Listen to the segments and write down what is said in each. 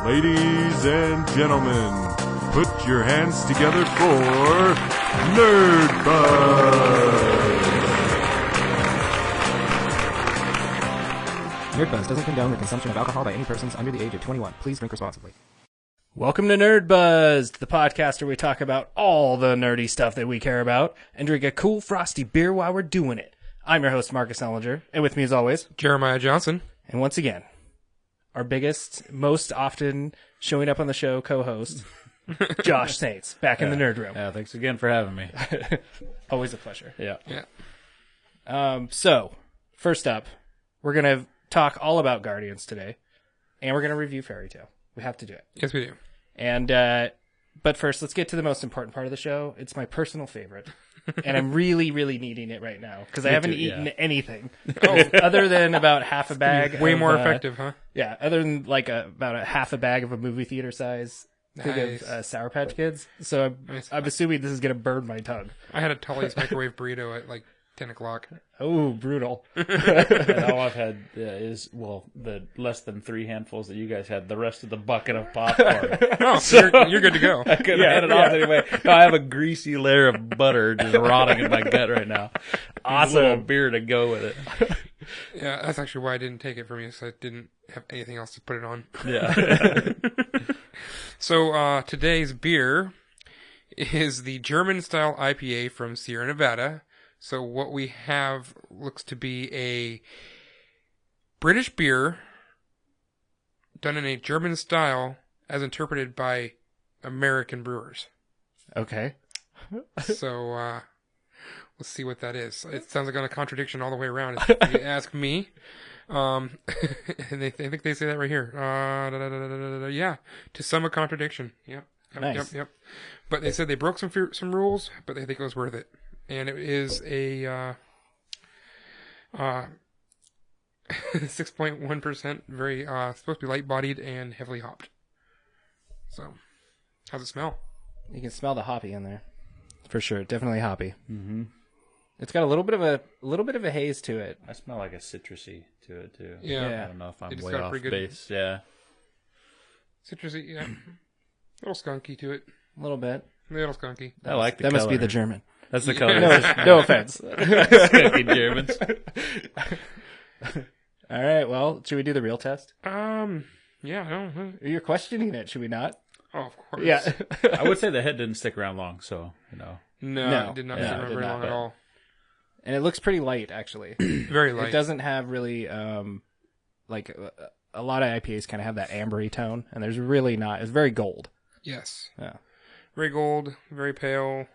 Ladies and gentlemen, put your hands together for Nerdbuzzed! Nerdbuzzed doesn't condone the consumption of alcohol by any persons under the age of 21. Please drink responsibly. Welcome to Nerdbuzzed, the podcast where we talk about all the nerdy stuff that we care about and drink a cool frosty beer while we're doing it. I'm your host, Marcus Ellinger, and with me as always, Jeremiah Johnson. And once again, our biggest, most often showing up on the show co-host, Josh Saintz, back in the Nerd Room. Yeah, thanks again for having me. Always a pleasure. Yeah. So, first up, we're going to talk all about Guardians today, and we're going to review Fairy Tale. We have to do it. Yes, we do. And, but first, let's get to the most important part of the show. It's my personal favorite. And I'm really, really needing it right now because I haven't eaten anything other than about half a bag. Way more effective, huh? Yeah, other than like about a half a bag of a movie theater size thing of Sour Patch Kids. So I'm assuming this is going to burn my tongue. I had a Tully's microwave burrito at like 10 o'clock. Oh, brutal. And all I've had is, the less than 3 handfuls that you guys had, the rest of the bucket of popcorn. Oh, so you're good to go. I couldn't hand it off anyway. No, I have a greasy layer of butter just rotting in my gut right now. Awesome. A little beer to go with it. Yeah, that's actually why I didn't take it from you, so I didn't have anything else to put it on. Yeah. So today's beer is the German-style IPA from Sierra Nevada. So what we have looks to be a British beer done in a German style as interpreted by American brewers. Okay. So let's see what that is. It sounds like a contradiction all the way around, if you ask me. And I think they say that right here. Yeah, to some a contradiction. Yep. Nice. Yep. But they said they broke some rules, but they think it was worth it. And it is a 6.1%, very supposed to be light-bodied and heavily hopped. So, how's it smell? You can smell the hoppy in there, for sure. Definitely hoppy. Mm-hmm. It's got a little bit of a haze to it. I smell like a citrusy to it too. Yeah. I don't know if I'm It's way got off pretty good base. Yeah. Citrusy, yeah. A little skunky to it. A little bit. A little skunky. I like the That color. must be the German. That's the color. No offense. Skunky Germans. All right, well, should we do the real test? Yeah, I don't know. You're questioning it, should we not? Oh, of course. Yeah. I would say the head didn't stick around long, so, No, No. it did not Yeah, stick it around did very not, long at but- all. And it looks pretty light, actually. Very light. It doesn't have really, like, a lot of IPAs kind of have that ambery tone, and there's really not. It's very gold. Yes. Yeah. Very gold, very pale.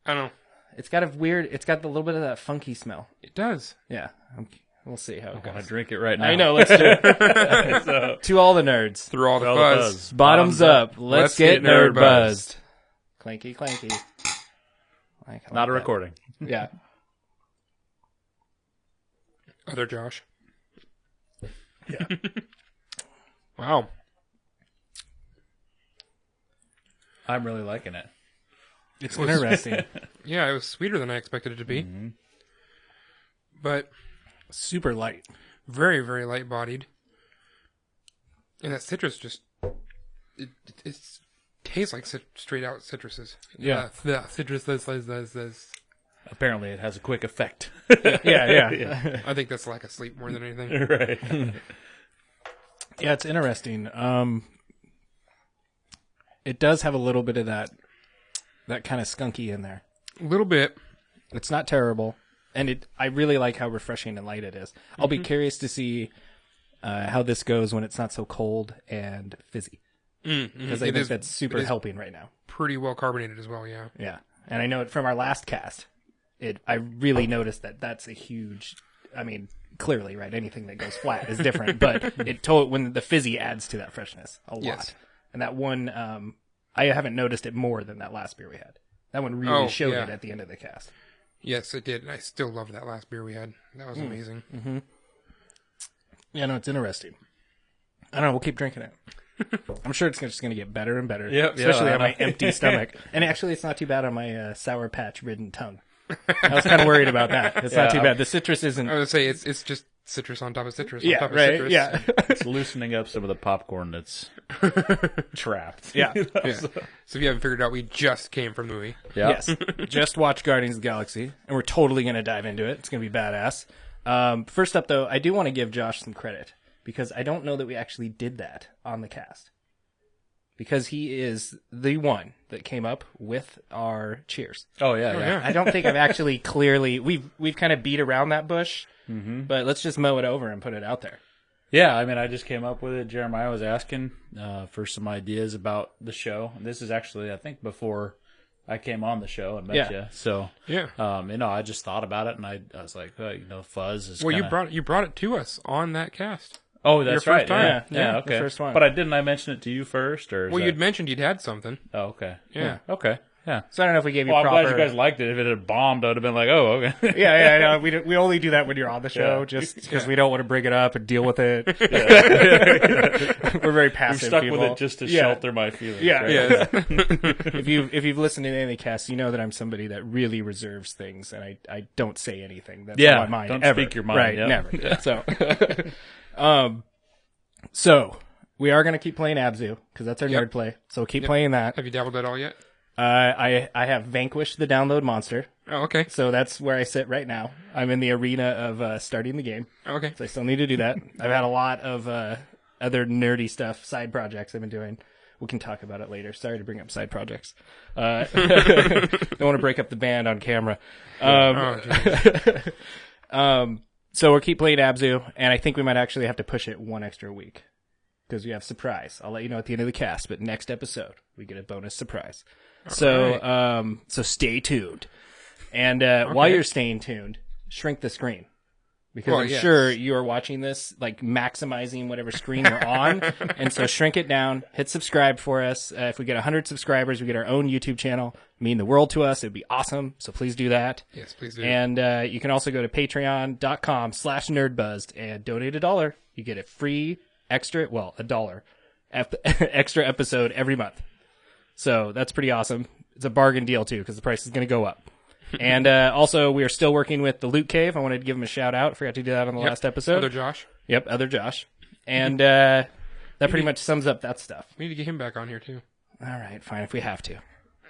I don't know. It's got a little bit of that funky smell. It does. Yeah. We'll see how it I want goes. to drink it right now. I know, let's do it. So, To all the nerds. Through all the all fuzz. Bottoms up. Let's get nerd buzzed. buzzed. Clanky, clanky. I like Not a that. recording. Yeah. Other Josh. Yeah. Wow. I'm really liking it. It's interesting. Yeah, it was sweeter than I expected it to be. Mm-hmm. But Super light. very, very light-bodied. And that citrus just... It tastes like straight-out citruses. Yeah. The citrus... Apparently, it has a quick effect. Yeah. I think that's lack of sleep more than anything. Right. Yeah, it's interesting. It does have a little bit of that kind of skunky in there. A little bit. It's not terrible, and I really like how refreshing and light it is. I'll be curious to see how this goes when it's not so cold and fizzy, because I think that's super helping right now. Pretty well carbonated as well, yeah. Yeah, and I know it from our last cast. I really noticed that's a huge. I mean, clearly, right? Anything that goes flat is different, but when the fizzy adds to that freshness a lot. Yes. And that one, I haven't noticed it more than that last beer we had. That one really showed it at the end of the cast. Yes, it did. And I still love that last beer we had. That was amazing. Mm-hmm. Yeah, no, it's interesting. I don't know. We'll keep drinking it. I'm sure it's just going to get better and better. Yep, especially yeah, on my empty stomach. And actually, it's not too bad on my Sour Patch ridden tongue. I was kind of worried about that. It's not too bad. The citrus isn't. I would say it's just citrus on top of citrus Yeah, on top of right. citrus. Yeah. It's loosening up some of the popcorn that's trapped. Yeah. Yeah. So if you haven't figured it out, we just came from the movie. Yeah. Yes. Just watch Guardians of the Galaxy, and we're totally going to dive into it. It's going to be badass. First up, though, I do want to give Josh some credit, because I don't know that we actually did that on the cast. Because he is the one that came up with our cheers. Oh yeah. I don't think I've actually clearly... We've kind of beat around that bush, but let's just mow it over and put it out there. Yeah, I mean, I just came up with it. Jeremiah was asking for some ideas about the show. And this is actually, I think, before I came on the show and met you. So, Yeah. I just thought about it, and I was like, Fuzz is. Well, kinda... you brought it to us on that cast. Oh, that's your right. first time. Yeah, okay. the first one. But I mention it to you first, or? Well, you'd mentioned you'd had something. Oh, okay. Yeah. Okay. Yeah. So I don't know if we gave you Well, I'm proper... glad you guys liked it. If it had bombed, I would have been like, oh, okay. Yeah, I know. We only do that when you're on the show, Yeah. just because we don't want to bring it up and deal with it. We're very I'm passive stuck people. with it just to Yeah. shelter my feelings. Yeah. right? Yeah. If you've listened to any of the casts, you know that I'm somebody that really reserves things, and I don't say anything that's Yeah, on my mind. don't ever. speak your mind, Right, yeah. never. So we are going to keep playing Abzu, because that's our Yep. nerd play. So we'll keep playing that. Have you dabbled at all yet? I have vanquished the download monster, Oh, okay. so that's where I sit right now. I'm in the arena of starting the game. Okay. So I still need to do that. I've had a lot of other nerdy stuff, side projects I've been doing. We can talk about it later. Sorry to bring up side projects. Don't want to break up the band on camera. So we'll keep playing Abzu, and I think we might actually have to push it one extra week, because we have surprise. I'll let you know at the end of the cast, but next episode we get a bonus surprise. So stay tuned. And while you're staying tuned, shrink the screen. Because Well, I'm yes. sure you are watching this, like, maximizing whatever screen you're on. And so shrink it down. Hit subscribe for us. If we get 100 subscribers, we get our own YouTube channel. Mean the world to us. It'd be awesome. So please do that. Yes, please do. And you can also go to patreon.com/nerdbuzzed and donate $1. You get a free extra, well, $1 extra episode every month. So that's pretty awesome. It's a bargain deal, too, because the price is going to go up. And also, we are still working with the Loot Cave. I wanted to give him a shout out. Forgot to do that on the last episode. Other Josh. Yep, other Josh. And that pretty much sums up that stuff. We need to get him back on here too. All right, fine, if we have to.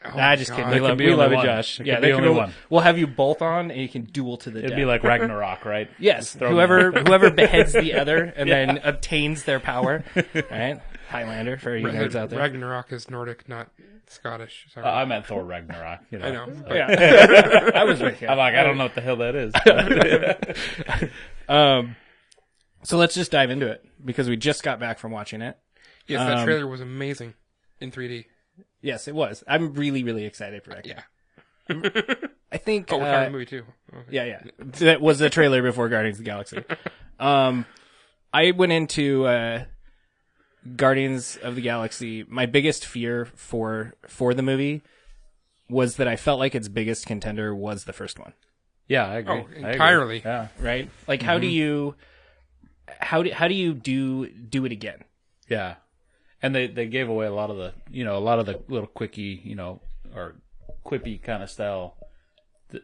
Oh, Nah, just God. kidding. There We could be love only it, one. Josh. There Yeah, could there be could only be- one. We'll have you both on, and you can duel to the It'd death. be like Ragnarok, right? Yes, Throw whoever beheads the other and then obtains their power. Right? Highlander for you nerds out there. Ragnarok is Nordic, not Scottish. Sorry. I meant Thor Ragnarok. You know. I know. But Yeah. I was with you. I'm like, I don't know what the hell that is. So let's just dive into it, because we just got back from watching it. yes, that trailer was amazing in 3D. Yes, it was. I'm really, really excited for that. Yeah. I think. Oh, we're covering the movie too. Okay. Yeah. That was the trailer before Guardians of the Galaxy. I went into Guardians of the Galaxy. My biggest fear for the movie was that I felt like its biggest contender was the first one. Yeah, I agree. Oh, I agree. entirely. Yeah. Right? Like, how do you do it again? Yeah. And they gave away a lot of the little quickie, or quippy kind of style.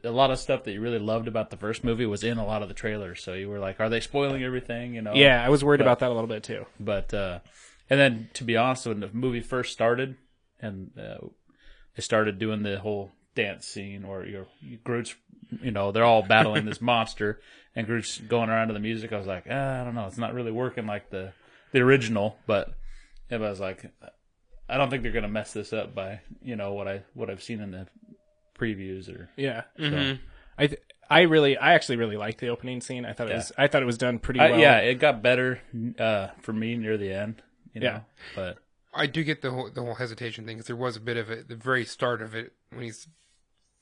A lot of stuff that you really loved about the first movie was in a lot of the trailers. So you were like, are they spoiling everything? Yeah, I was worried about that a little bit too. But, and then to be honest, when the movie first started and they started doing the whole dance scene where Groot's, they're all battling this monster and Groot's going around to the music, I was like, I don't know. It's not really working like the original, but I was like, I don't think they're going to mess this up by, what I've seen in the previews or. Yeah. So. I actually really liked the opening scene. I thought it was done pretty well. Yeah, it got better for me near the end. Yeah. But I do get the whole hesitation thing, because there was a bit of it at the very start of it when he's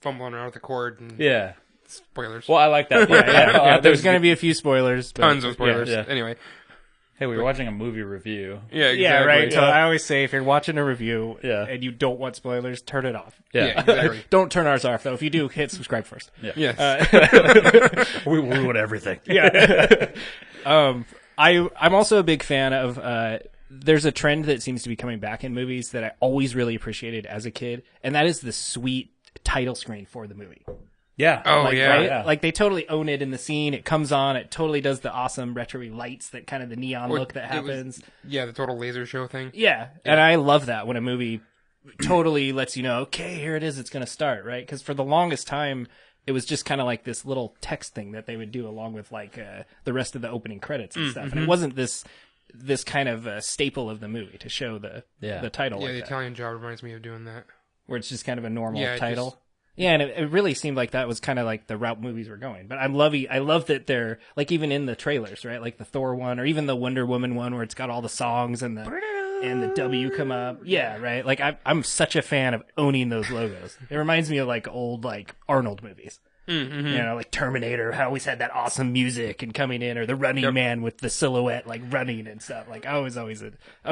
fumbling around with the cord and yeah. spoilers. Well, I like that. Yeah, there's going to be a few spoilers. But, Tons of spoilers. Yeah. Anyway. Hey, we were watching a movie review. Yeah, exactly. Yeah, right. So Yeah. I always say, if you're watching a review Yeah. and you don't want spoilers, turn it off. Yeah, exactly. Don't turn ours off, though. If you do, hit subscribe first. Yes. We ruin everything. Yeah. I'm also a big fan of. There's a trend that seems to be coming back in movies that I always really appreciated as a kid, and that is the sweet title screen for the movie. Yeah. Oh, Like, yeah. right? Yeah. Like they totally own it in the scene. It comes on. It totally does the awesome retro-y lights, that kind of the neon Or look that it was- happens. the total laser show thing. Yeah, and I love that when a movie totally lets you know, okay, here it is, it's going to start, right? Because for the longest time, it was just kind of like this little text thing that they would do along with like the rest of the opening credits and stuff. And it wasn't this kind of staple of the movie to show the title Yeah, like the that, Italian Job reminds me of doing that. where it's just kind of a normal Yeah, it title. just- Yeah, and it really seemed like that was kind of like the route movies were going. But I love that they're like even in the trailers, right? Like the Thor one or even the Wonder Woman one where it's got all the songs and the W come up. Yeah, right. Like I'm such a fan of owning those logos. It reminds me of like old like Arnold movies. Mm-hmm. You know, like Terminator, how always had that awesome music and coming in, or the Running Man with the silhouette like running and stuff. Like I was always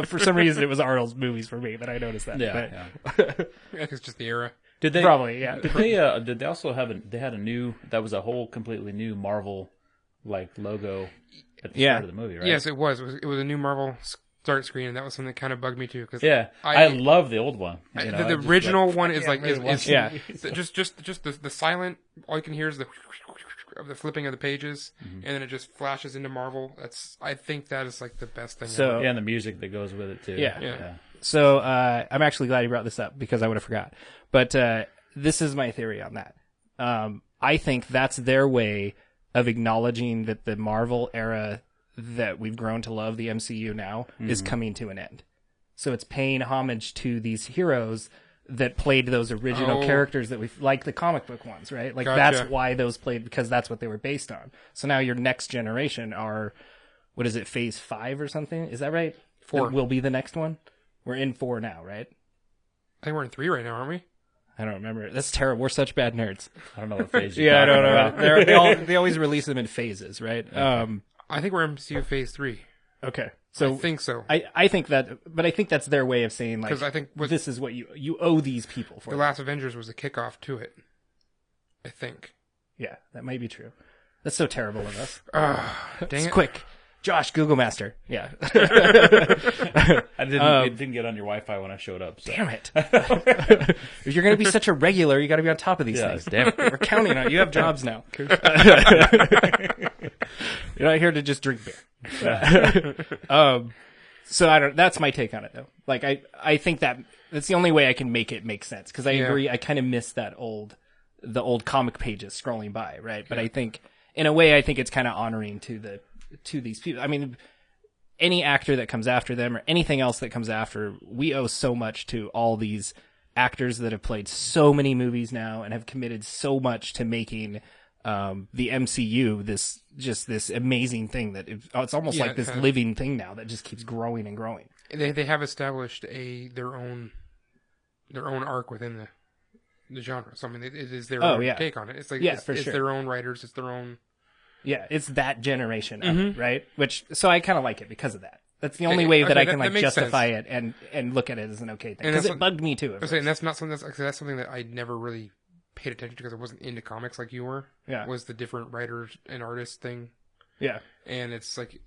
for some reason it was Arnold's movies for me, but I noticed that. Yeah. But, I think it's just the era. Did they Probably, yeah. Did they also have they had a new, that was a whole completely new Marvel like logo at the start of the movie, right? Yes, it was. It was a new Marvel start screen, and that was something that kind of bugged me too. Cause Yeah, I love the old one. You know, the original one is like Yeah. just the silent. All you can hear is the of the flipping of the pages, and then it just flashes into Marvel. I think that is like the best thing. So- ever. Yeah, and the music that goes with it too. Yeah. So I'm actually glad you brought this up because I would have forgot. But this is my theory on that. I think that's their way of acknowledging that the Marvel era that we've grown to love, the MCU now, is coming to an end. So it's paying homage to these heroes that played those original characters that we like, the comic book ones, right? Like Gotcha. that's why those played, because that's what they were based on. So now your next generation are, what is it, phase 5 or something? Is that right? 4. That will be the next one. We're in 4 now, right? I think we're in 3 right now, aren't we? I don't remember. That's terrible. We're such bad nerds. I don't know what phase you're Yeah, I don't talking know. about. They always release them in phases, right? I think we're in MCU Phase 3. Okay. So I think so. I think that, but I think that's their way of saying like, 'Cause I think with- this is what you owe these people for. The last Avengers was the kickoff to it. I think. Yeah, that might be true. That's so terrible of us. Dang It's it. quick. Josh, Google Master. Yeah. It didn't get on your Wi-Fi when I showed up. So. Damn it. If you're going to be such a regular, you got to be on top of these Yeah, things. damn it. We're counting on it. You have jobs now. You're not here to just drink beer. So I don't, that's my take on it though. Like I think that's the only way I can make it make sense. Cause I agree. I kind of miss the old comic pages scrolling by. Right. But I think in a way, I think it's kind of honoring to these people. I mean, any actor that comes after them or anything else that comes after, we owe so much to all these actors that have played so many movies now and have committed so much to making the MCU this amazing thing that it's almost like this living thing now that just keeps growing and growing. They have established their own arc within the genre. So I mean, it is their own take on it. It's like it's sure. their own writers. It's their own. Yeah, it's that generation of it, right? So I kind of like it because of that. That's the only way that I can that makes justify it and look at it as an okay thing. Because it bugged me too. And that's not something that's something that I never really paid attention to because I wasn't into comics like you were. Yeah. Was the different writers and artists thing. Yeah. And it's like,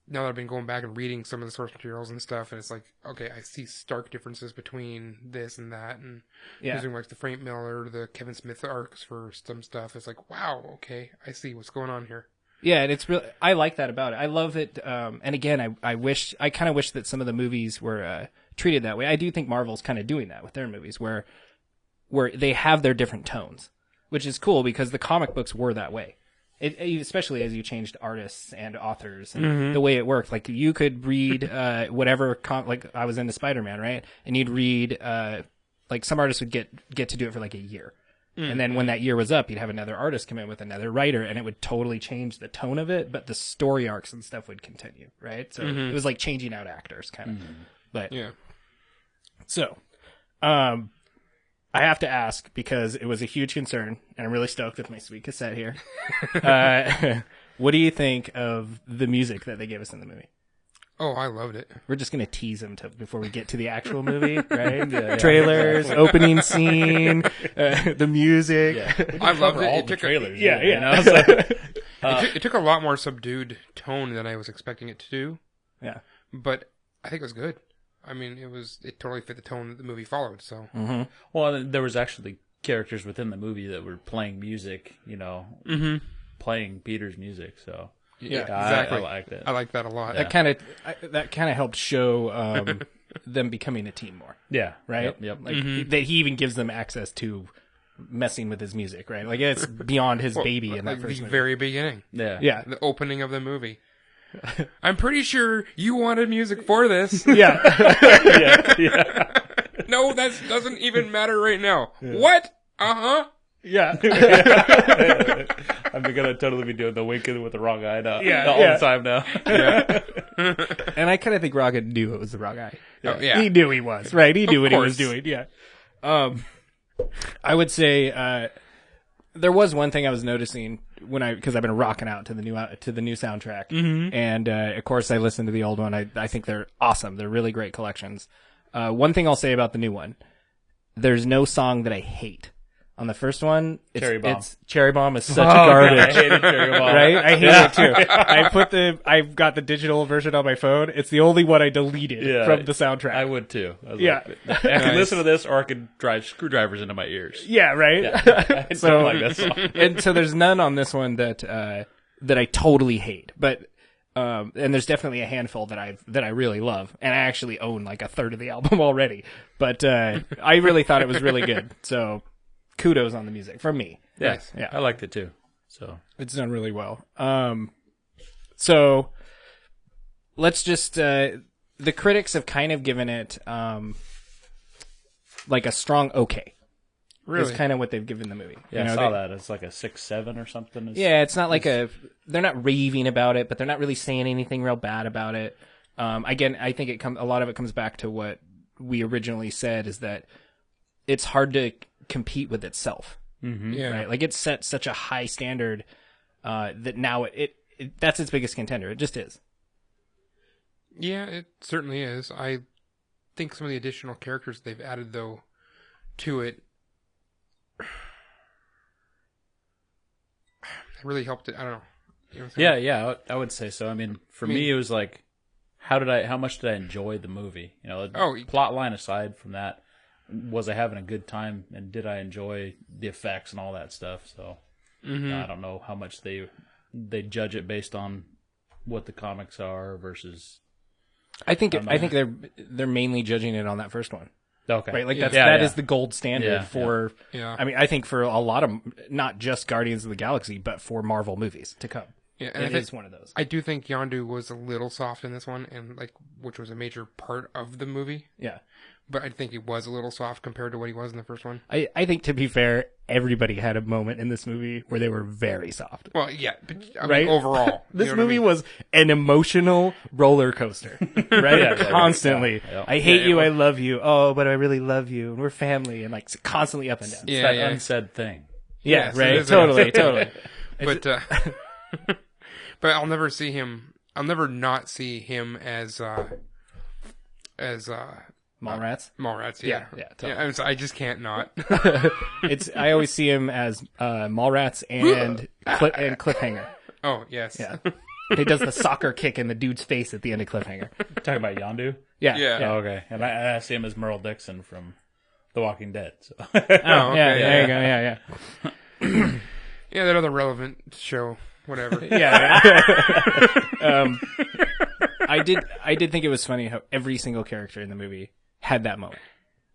now that I've been going back and reading some of the source materials and stuff, and it's like, okay, I see stark differences between this and that, and using like the Frank Miller, the Kevin Smith arcs for some stuff. It's like, wow, okay, I see what's going on here. Yeah, and it's real. I like that about it. I love it. And again, I kind of wish that some of the movies were treated that way. I do think Marvel's kind of doing that with their movies, where they have their different tones, which is cool because the comic books were that way. Especially as you changed artists and authors and the way it worked. Like you could read whatever, like I was into Spider-Man, right? And you'd read like some artists would get to do it for like a year. And then when that year was up, you'd have another artist come in with another writer, and it would totally change the tone of it, but the story arcs and stuff would continue, right? So it was like changing out actors, kind of. But yeah. So, I have to ask because it was a huge concern, and I'm really stoked with my sweet cassette here. What do you think of the music that they gave us in the movie? Oh, I loved it. We're just going to tease them before we get to the actual movie, right? Trailers, opening scene, the music. Yeah. I loved it. All It the took trailers. Yeah. You know? It's like, it took a lot more subdued tone than I was expecting it to do, Yeah. but I think it was good. I mean, it totally fit the tone that the movie followed. So well, there was actually characters within the movie that were playing music, playing Peter's music. So Yeah, I exactly. liked it. I like that a lot. That kind of helped show them becoming a team more, Yeah. right? Yep. Like that he even gives them access to messing with his music, right? Like it's beyond his baby in that Like first the movie. very beginning, Yeah. Yeah, the opening of the movie. I'm pretty sure you wanted music for this. yeah, Yeah. No, that doesn't even matter right now. What? yeah. I'm gonna totally be doing the winking with the wrong eye now. Yeah, all yeah. the time now. And I kind of think Rocket knew it was the wrong guy. Oh, yeah. He knew he was, right? He knew what he was course. doing. Yeah. I would say there was one thing I was noticing because I've been rocking out to the new soundtrack, and of course I listened to the old one. I think they're awesome. They're really great collections. One thing I'll say about the new one, there's no song that I hate. On the first one, Cherry Bomb. It's Cherry Bomb is such garbage. I hated Cherry Bomb. Right? I hate it too. I've got the digital version on my phone. It's the only one I deleted from the soundtrack. I would too. I was Yeah. like, I could listen to this, or I could drive screwdrivers into my ears. Yeah, right? I don't like that song. And so there's none on this one that I totally hate. But and there's definitely a handful that I really love. And I actually own like a third of the album already. But I really thought it was really good. So kudos on the music from me. Yes. Yeah. I liked it too. So It's done really well. So let's just the critics have kind of given it like a strong okay. Really? Is kind of what they've given the movie. yeah, I saw that. It's like a 6-7 or something. Yeah, it's not like they're not raving about it, but they're not really saying anything real bad about it. Again, I think a lot of it comes back to what we originally said, is that it's hard to compete with itself. Yeah. Right? Like it set such a high standard that now it that's its biggest contender. It just is. Yeah, it certainly is. I think some of the additional characters they've added, though, to it really helped it. I don't know. You know what I'm saying? Yeah, I would say so. I mean, for me, it was like, how much did I enjoy the movie? Plot line aside from that, was I having a good time, and did I enjoy the effects and all that stuff? So I don't know how much they judge it based on what the comics are versus. I think they're mainly judging it on that first one. Okay, Right, like that is the gold standard for. Yeah. I mean, I think for a lot of not just Guardians of the Galaxy, but for Marvel movies to come. Yeah, and It is one of those. I do think Yondu was a little soft in this one, and which was a major part of the movie. Yeah, But I think he was a little soft compared to what he was in the first one. I think, to be fair, everybody had a moment in this movie where they were very soft. Well, yeah, but I Right? mean, overall, This you know what I movie mean? was an emotional roller coaster, right? Constantly. Yeah. I hate Yeah, you, it I was. love you. Oh, but I really love you, and we're family, and like constantly up and down. Yeah, that yeah. unsaid thing. Yeah, Yes, right. it is. Totally. But but I'll never see him. I'll never not see him as Mallrats. Mallrats. Yeah, Yeah, yeah, totally. I just can't not. I always see him as Mallrats and Cliffhanger. Oh yes. Yeah, he does the soccer kick in the dude's face at the end of Cliffhanger. Talking about Yondu. Yeah, Yeah. Oh, okay, and I see him as Merle Dixon from The Walking Dead. So Oh, yeah, there you go. Yeah. Yeah, that other relevant show, whatever. Yeah. I did think it was funny how every single character in the movie had that moment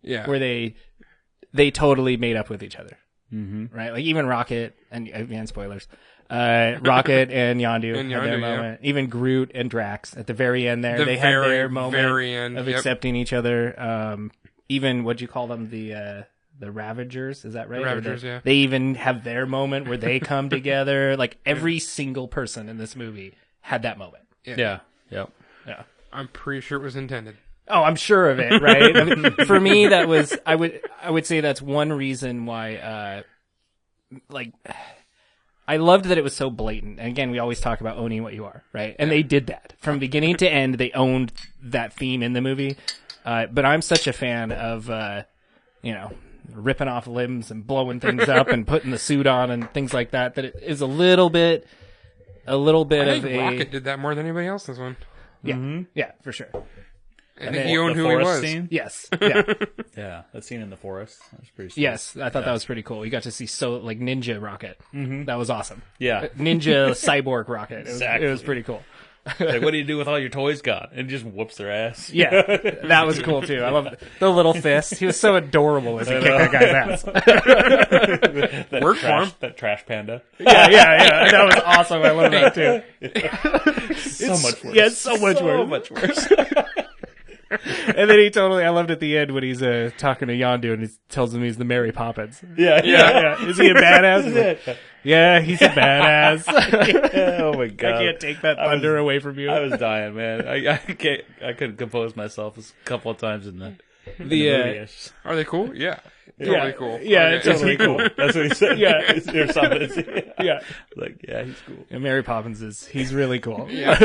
Yeah. where they totally made up with each other. Mm-hmm. Right? Like even Rocket and spoilers. Rocket and Yondu had their Yondu, moment. Even Groot and Drax at the very end there, The they had their very moment end, of yep. accepting each other. Even what'd you call them? The Ravagers, is that right? The Ravagers, yeah. They even have their moment where they come together. Like every single person in this movie had that moment. yeah, yep. Yeah. I'm pretty sure it was intended. Oh, I'm sure of it, right? I mean, for me, that was I would say that's one reason why I loved that it was so blatant. And again, we always talk about owning what you are, right? And they did that. From beginning to end, they owned that theme in the movie. But I'm such a fan of ripping off limbs and blowing things up and putting the suit on and things like that it is a little bit I of think a Rocket did that more than anybody else in this one. yeah, yeah, for sure. I think he owned who he was. Scene? Yes. Yeah. Yeah, that scene in the forest. That was pretty sweet. Yes. I thought that was pretty cool. We got to see Ninja Rocket. Mm-hmm. That was awesome. Yeah. Ninja Cyborg Rocket. Exactly. It was pretty cool. Like, what do you do with all your toys gone? And just whoops their ass. Yeah, that was cool too. I love the little fist. He was so adorable as he kicked that guy's ass. Work for him. That trash panda. Yeah. That was awesome. I love that too. So much worse. Yeah, it's so much worse. So much worse. And then I loved at the end when he's talking to Yondu and he tells him he's the Mary Poppins. Yeah. Is he a badass? He's like, yeah, he's a badass. Oh my god. I can't take that thunder away from you. I was dying, man. I couldn't compose myself a couple of times in the movie. Are they cool? Yeah. Totally cool. Yeah, Okay. totally cool. That's what he said. Yeah. Or something. Yeah. Like, yeah, he's cool. And Mary Poppins he's really cool. Yeah.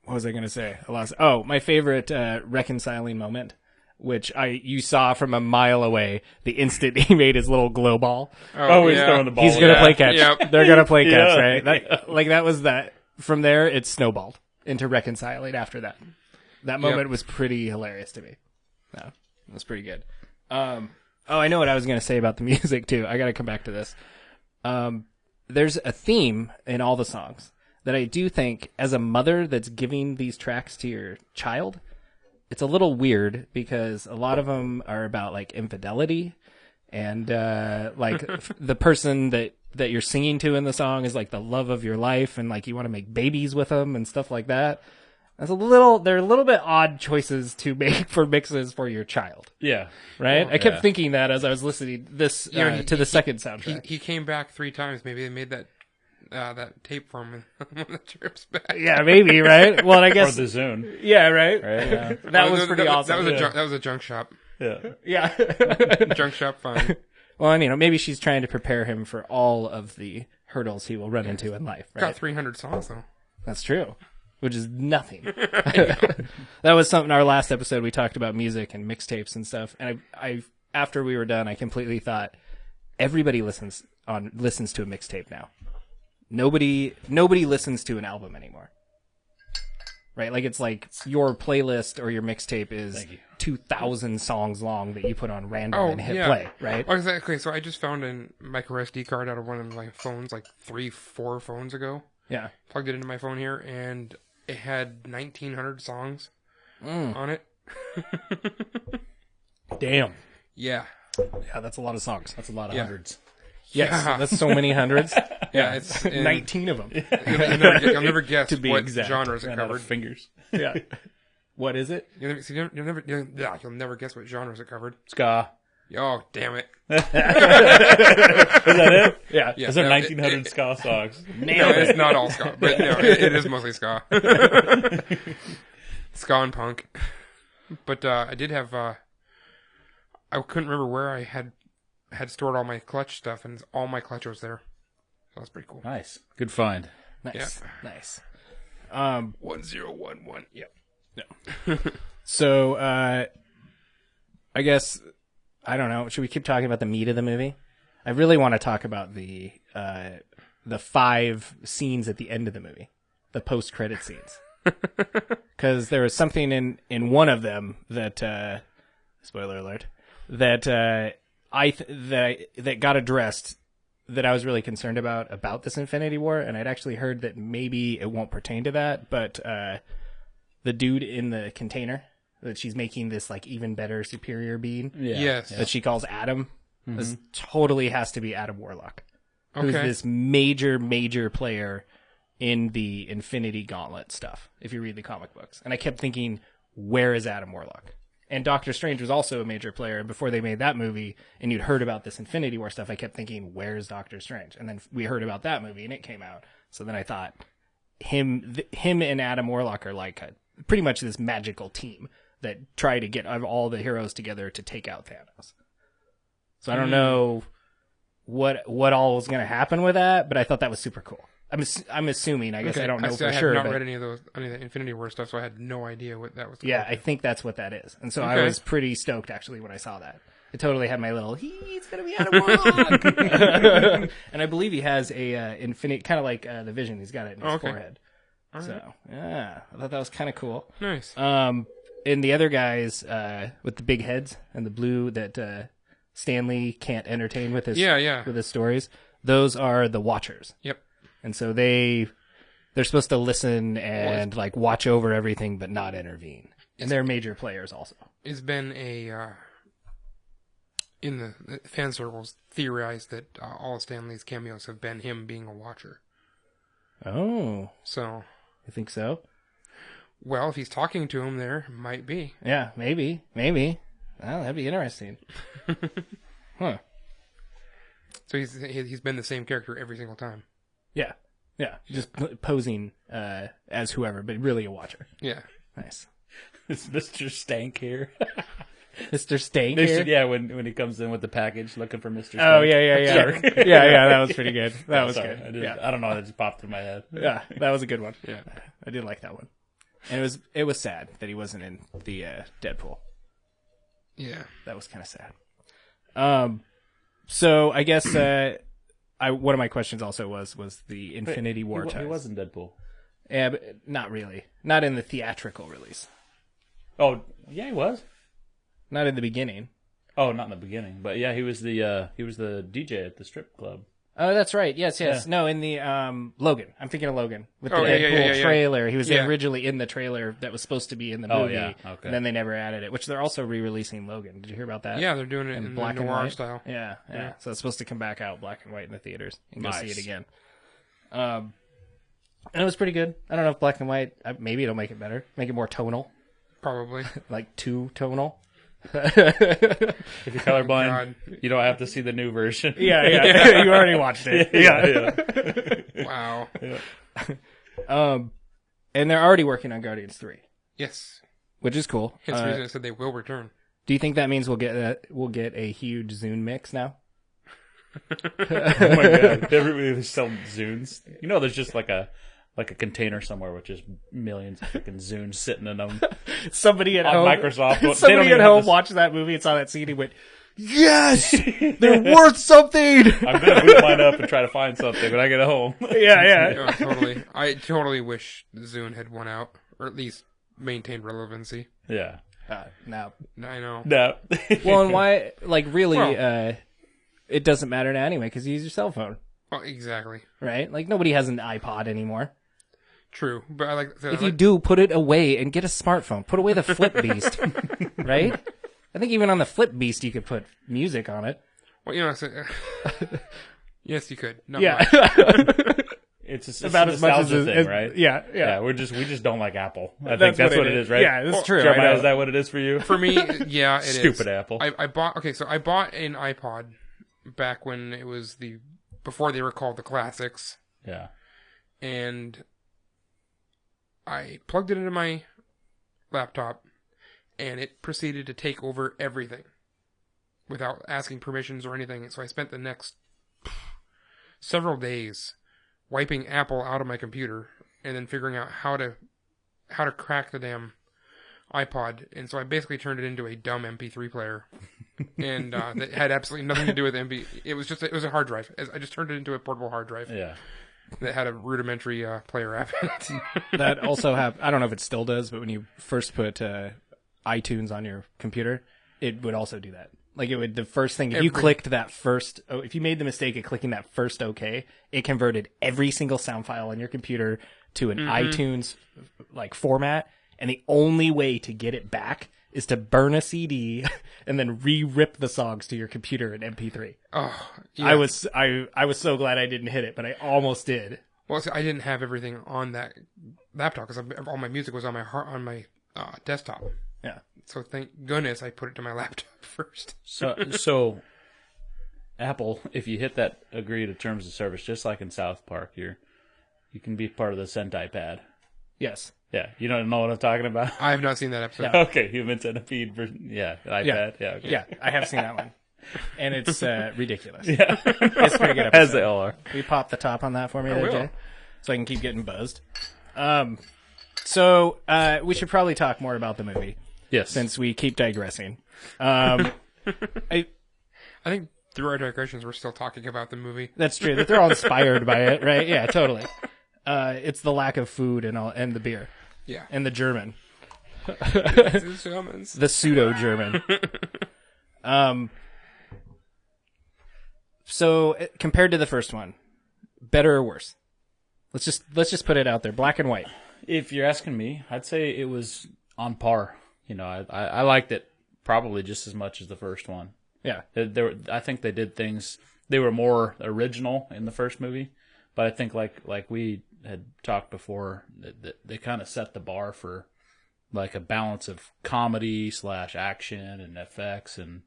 What was I going to say? I lost. Oh, my favorite reconciling moment, which you saw from a mile away the instant he made his little glow ball. Oh, he's throwing the ball. He's going to play catch. Yep. They're going to play catch, Yeah. right? That was that. From there, it snowballed into reconciling after that. That moment was pretty hilarious to me. Yeah, it was pretty good. I know what I was going to say about the music, too. I got to come back to this. There's a theme in all the songs that I do think, as a mother that's giving these tracks to your child, it's a little weird because a lot of them are about like infidelity and like the person that you're singing to in the song is like the love of your life and like you want to make babies with them and stuff like that. They're a little bit odd choices to make for mixes for your child. Yeah. Right? Well, I kept thinking that as I was listening to the second soundtrack. He came back 3 times. Maybe they made that tape for him on the trips back. Yeah, maybe, right? Well, I guess Or the Zune. yeah, right? Yeah. That was pretty awesome. That was a junk shop. Yeah. Yeah. Junk shop fun. Well, and, maybe she's trying to prepare him for all of the hurdles he will run into in life, right? Got 300 songs though. That's true. Which is nothing. That was something our last episode we talked about music and mixtapes and stuff. And I after we were done, I completely thought everybody listens to a mixtape now. Nobody listens to an album anymore. Right? Like it's like your playlist or your mixtape is 2,000 songs long that you put on random and hit play, right? Oh, exactly. So I just found a micro SD card out of one of my phones like 3-4 phones ago. Yeah. Plugged it into my phone here and it had 1,900 songs on it. Damn. Yeah. Yeah, that's a lot of songs. That's a lot of hundreds. Yes, Yeah. that's so many hundreds. Yeah, it's 19 of them. You'll never guess To be what exact. genres it Ran out of covered. fingers. Yeah. What is it? You'll never guess what genres it covered. Ska. Oh, damn it. Is that it? Yeah. Yeah, Is there no, 1,900 ska songs? No, it's not all ska, but no, it is mostly ska. Ska and punk. But I did have, I couldn't remember where I had stored all my clutch stuff, and all my clutch was there. So that's pretty cool. Nice. Good find. Nice. Yeah. Nice. 1011. Yep. So, I guess, I don't know. Should we keep talking about the meat of the movie? I really want to talk about the 5 scenes at the end of the movie, the post-credit scenes, because there was something in one of them that, spoiler alert, that that got addressed that I was really concerned about this Infinity War, and I'd actually heard that maybe it won't pertain to that, but the dude in the container that she's making this like even better superior being Yes. that she calls Adam, this totally has to be Adam Warlock, who's Okay. this major player in the Infinity Gauntlet stuff, if you read the comic books. And I kept thinking, where is Adam Warlock? And Doctor Strange was also a major player. And before they made that movie, and you'd heard about this Infinity War stuff, I kept thinking, where's Doctor Strange? And then we heard about that movie, and it came out. So then I thought, him and Adam Warlock are like pretty much this magical team that try to get all the heroes together to take out Thanos. So I don't know what all is going to happen with that, but I thought that was super cool. I'm assuming. I guess I don't know for sure. I had not but read any of the Infinity War stuff, so I had no idea what that was. yeah, I think that's what that is. And so I was pretty stoked actually when I saw that. It totally had my little, he's going to be Adam Warlock. And I believe he has a infinite, kind of like the Vision. He's got it in his forehead. So, yeah, I thought that was kind of cool. Nice. And the other guys with the big heads and the blue that Stanley can't entertain with his with his stories, those are the Watchers. Yep. And so they're supposed to listen and like watch over everything, but not intervene. And they're major players also. It's been in the fan circles theorized that all of Stanley's cameos have been him being a Watcher. Oh, So, you think so? well, if he's talking to him, there might be. Yeah, maybe. Well, that'd be interesting. Huh? So he's been the same character every single time. Yeah, just posing as whoever, but really a Watcher. Yeah. Nice. Is Mr. Stank here? Mr. Stank here? Yeah, when he comes in with the package looking for Mr. Stank. Oh, yeah. Sorry. yeah, that was pretty good. That was Sorry, good. I don't know, that just popped in my head. Yeah, that was a good one. Yeah. I did like that one. And it was sad that he wasn't in the Deadpool. Yeah. That was kind of sad. So I guess one of my questions also was the Infinity War ties. He was in Deadpool. Yeah, but not really. Not in the theatrical release. Oh, yeah, he was. Not in the beginning. Oh, not in the beginning, but yeah, he was the DJ at the strip club. Oh, that's right. Yes. Yeah. No, in the Logan. I'm thinking of Logan with the Oh, yeah, Deadpool yeah. trailer. He was Yeah. originally in the trailer that was supposed to be in the Oh, movie. yeah. Okay. And then they never added it, which they're also re-releasing Logan. Did you hear about that? Yeah, they're doing it in the black and noir white style. Yeah. So it's supposed to come back out black and white in the theaters and go see Nice. it again. And it was pretty good. I don't know if black and white. Maybe it'll make it better. Make it more tonal, Probably. like too tonal. If you're colorblind, God. you don't have to see the new version. Yeah. You already watched it. yeah. Wow. And they're already working on Guardians 3, Yes. which is cool. Hence the reason I said they will return. Do you think that means we'll get a huge Zune mix now? Oh my god! Everybody's selling Zunes. You know, there's just like a container somewhere with just millions of fucking Zunes sitting in them. Somebody at On home, Microsoft. They don't somebody even at have home to- watched that movie and saw that scene and went, "Yes, they're worth something." I'm gonna boot mine up and try to find something when I get home. Yeah. Oh, totally. I totally wish Zune had won out, or at least maintained relevancy. Yeah. Now, I know. No. well, and why? Like, really, Well- it doesn't matter now anyway because you use your cell phone, Oh, exactly. right? Like, nobody has an iPod anymore. True. But I like. If you do, put it away and get a smartphone. Put away the Flip Beast, right? I think even on the Flip Beast you could put music on it. Well, you know, yes, you could. Not Yeah, much. It's about a as much as nostalgia thing, right? Yeah. We just don't like Apple. I think that's what it is, right? Yeah, that's true. I Jeremiah, know. is that what it is for you? For me, yeah, it is. Stupid Apple. I bought an iPod back when it was before they were called the classics, Yeah. and I plugged it into my laptop, and it proceeded to take over everything without asking permissions or anything. So I spent the next several days wiping Apple out of my computer and then figuring out how to crack the damn iPod. And so I basically turned it into a dumb MP3 player, and that had absolutely nothing to do with MP. It was a hard drive. I just turned it into a portable hard drive Yeah. that had a rudimentary player app in it. That also I don't know if it still does, but when you first put iTunes on your computer, it would also do that. Like it would, the first thing, if you clicked that first, if you made the mistake of clicking that first OK, it converted every single sound file on your computer to an iTunes like format. And the only way to get it back is to burn a CD and then re-rip the songs to your computer in MP3. Oh, yeah. I was so glad I didn't hit it, but I almost did. Well, see, I didn't have everything on that laptop because all my music was on my desktop. Yeah. So thank goodness I put it to my laptop first. So Apple, if you hit that agree to terms of service, just like in South Park, you can be part of the Sentai pad. Yes. Yeah, you don't know what I'm talking about? I have not seen that episode. Okay, human centipede version. Yeah, iPad. Yeah, okay. Yeah, I have seen that one. And it's ridiculous. Yeah. It's a pretty good episode. As they all are. Will you pop the top on that for me there, will. Jay? So I can keep getting buzzed. So we should probably talk more about the movie Yes. since we keep digressing. I think through our digressions, we're still talking about the movie. That's true. That they're all inspired by it, right? Yeah, totally. It's the lack of food and the beer. Yeah. And the German. Germans. The pseudo-German. So compared to the first one, better or worse? Let's just put it out there, black and white. If you're asking me, I'd say it was on par. I liked it probably just as much as the first one. Yeah. I think they did things. They were more original in the first movie, but I think like we had talked before, that they kind of set the bar for like a balance of comedy / action and effects, and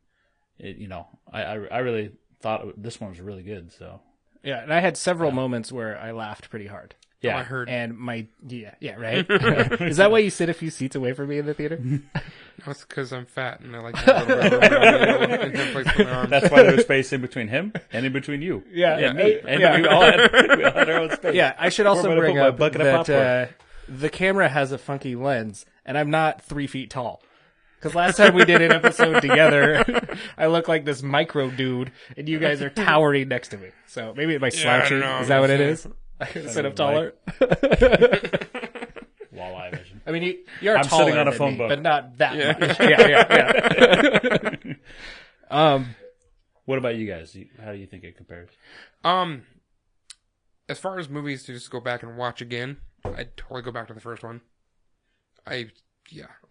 I really thought this one was really good. So yeah, and I had several moments where I laughed pretty hard. Yeah, I heard. And right. Is that why you sit a few seats away from me in the theater? No, it's because I'm fat and I like to have a little bit and have place for my arms. That's why there was space in between him and in between you. Yeah, and me. And we all had our own space. Yeah, I should also bring up bucket of that the camera has a funky lens, and I'm not 3 feet tall. Because last time we did an episode together, I look like this micro dude, and you guys are towering next to me. So maybe it might slouch you. Is that what it is? Instead of taller? Walleye vision. I mean, you're I'm taller sitting on a than phone me, book. but not that much. Yeah. What about you guys? How do you think it compares? As far as movies to just go back and watch again, I'd totally go back to the first one. I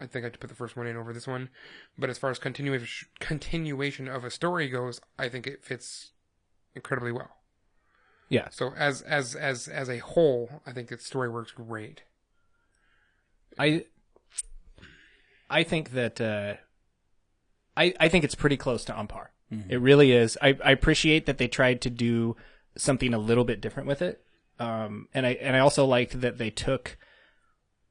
think I'd put the first one in over this one. But as far as continuation of a story goes, I think it fits incredibly well. Yeah. So as a whole, I think its story works great. I think that I think it's pretty close to on par. Mm-hmm. It really is. I appreciate that they tried to do something a little bit different with it. And I also liked that they took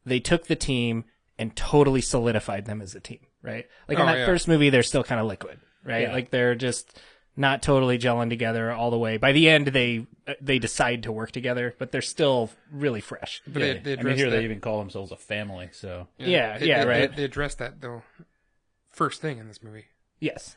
the team and totally solidified them as a team, right? Like in that first movie, they're still kind of liquid, right? Yeah. Like they're just not totally gelling together all the way. By the end, they decide to work together, but they're still really fresh. But they they even call themselves a family. So right. They addressed that though, first thing in this movie. Yes.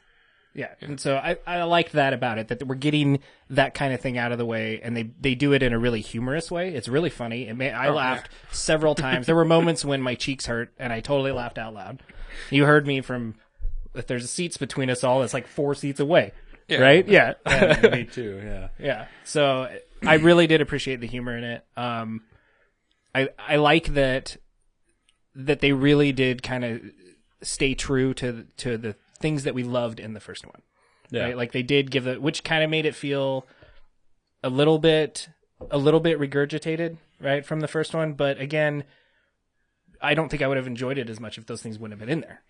Yeah. And so I like that about it, that we're getting that kind of thing out of the way, and they do it in a really humorous way. It's really funny. I laughed several times. There were moments when my cheeks hurt, and I totally laughed out loud. You heard me from, if there's seats between us all, it's like 4 seats away. Yeah. Right? Yeah. Me too, yeah. Yeah. So I really did appreciate the humor in it. I like that they really did kind of stay true to the things that we loved in the first one. Yeah. Right? Like they did give it, which kind of made it feel a little bit regurgitated, right, from the first one. But again, I don't think I would have enjoyed it as much if those things wouldn't have been in there.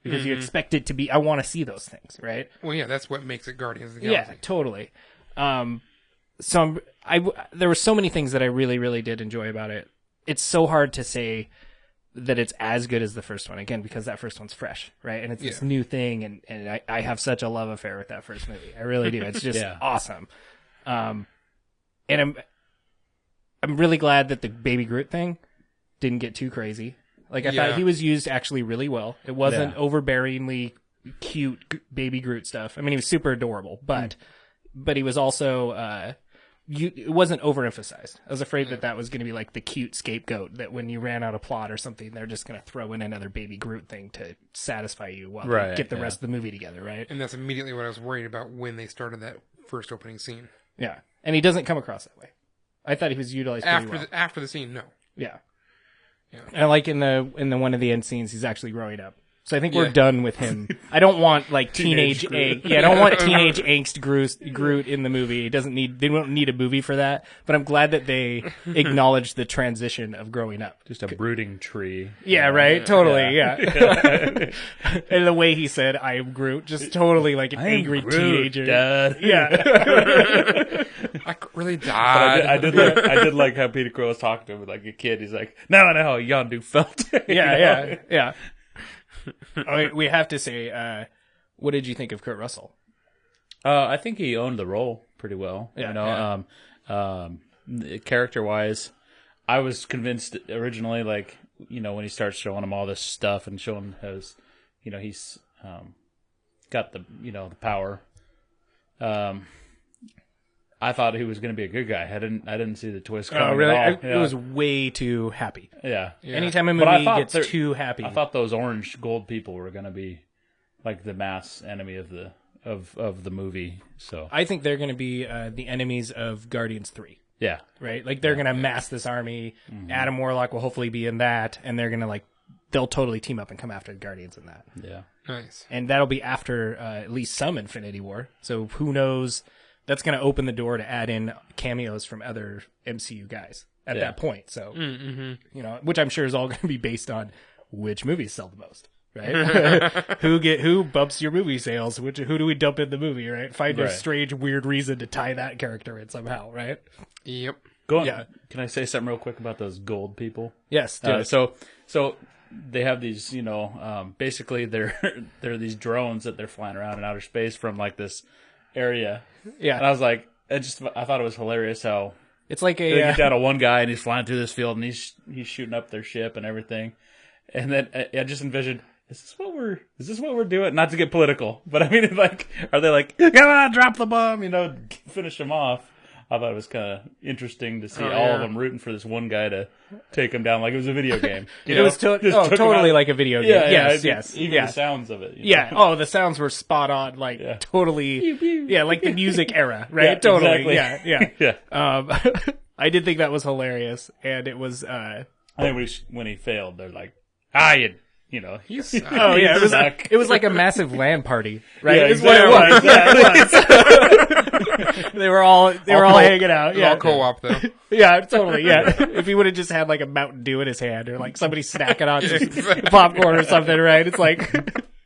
Because you expect it to be, I want to see those things, right? Well, yeah, that's what makes it Guardians of the Galaxy. Yeah, totally. So there were so many things that I really, really did enjoy about it. It's so hard to say that it's as good as the first one, again, because that first one's fresh, right? And it's this new thing, and I have such a love affair with that first movie. I really do. It's just awesome. And I'm really glad that the Baby Groot thing didn't get too crazy. Like, I thought he was used actually really well. It wasn't overbearingly cute Baby Groot stuff. I mean, he was super adorable, but he was also, it wasn't overemphasized. I was afraid that was going to be like the cute scapegoat, that when you ran out of plot or something, they're just going to throw in another Baby Groot thing to satisfy you while they get the rest of the movie together, right? And that's immediately what I was worried about when they started that first opening scene. Yeah. And he doesn't come across that way. I thought he was utilized pretty well. After the scene, no. Yeah. And like in the one of the end scenes, he's actually growing up. So I think we're done with him. I don't want like teenage angst. Yeah, I don't want teenage angst Groot in the movie. They don't need a movie for that. But I'm glad that they acknowledged the transition of growing up. Just a brooding tree. Yeah, right. Totally. Yeah. And the way he said, "I am Groot," just totally like an angry teenager. Dad. Yeah. I really died. I did like how Peter Quill was talking to him like a kid. He's like, "Now I know how Yondu felt." Yeah. We have to say, what did you think of Kurt Russell? I think he owned the role pretty well. Yeah, character-wise, I was convinced originally, like, when he starts showing him all this stuff and showing his, he's got the, the power. I thought he was going to be a good guy. I didn't see the twist coming Oh, really? at all. It was way too happy. Yeah. Anytime a But I movie thought gets too happy. I thought those orange gold people were going to be like the mass enemy of the movie. So I think they're going to be the enemies of Guardians 3. yeah. Right? Like, they're going to mass this army. Adam Warlock will hopefully be in that, and they're going to, like, they'll totally team up and come after the Guardians in that. Yeah. Nice. And that'll be after at least some Infinity War. So who knows? That's going to open the door to add in cameos from other MCU guys at that point. So, you know, which I'm sure is all going to be based on which movies sell the most, right? who bumps your movie sales? Who do we dump in the movie, right? Find a strange, weird reason to tie that character in somehow, right? Yep. Go on. Yeah. Can I say something real quick about those gold people? Yes. Do it. So they have these, you know, basically they're these drones that they're flying around in outer space from like this area. Yeah. And I was like, I thought it was hilarious how It's like they get down to one guy and he's flying through this field and he's shooting up their ship and everything. And then I just envisioned, is this what we're doing? Not to get political, but I mean, like, are they like, come on, drop the bomb, you know, finish them off? I thought it was kind of interesting to see all of them rooting for this one guy to take him down like it was a video game. It was totally like a video game. Yes. Even the sounds of it. Yeah. Oh, the sounds were spot on. Like totally. Yeah, like the music era, right? Yeah, totally. exactly. Yeah. I did think that was hilarious, and it was. I think when he failed, they're like, you know. Oh yeah, it was like a massive LAN party, right? Yeah, Is what it was. Yeah, it was. they were all hanging out. Yeah, All co-op though. Yeah, totally. Yeah, if he would have just had like a Mountain Dew in his hand, or like somebody snacking on some popcorn or something, right? It's like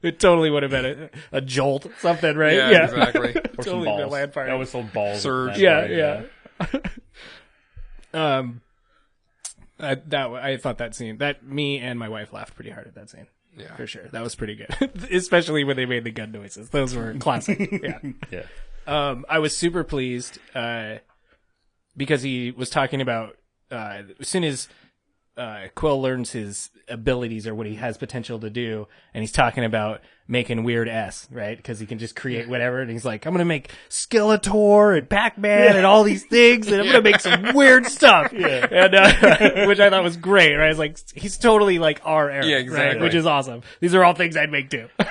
it totally would have been a jolt, something, right? Yeah, exactly. Or some Totally been a balls. LAN party. That was some balls. Surge. Yeah. I thought that scene, me and my wife laughed pretty hard at that scene. Yeah. For sure. That was pretty good. Especially when they made the gun noises. Those were classic. Yeah. Yeah. I was super pleased, because he was talking about, as soon as, Quill learns his abilities or what he has potential to do, and he's talking about making weird S, right? Because he can just create whatever, and he's like, I'm gonna make Skeletor and Pac-Man and all these things, and I'm gonna make some weird stuff. Yeah. And, which I thought was great, right? It's like, he's totally like our era, Yeah, exactly. right? Which is awesome. These are all things I'd make too. But,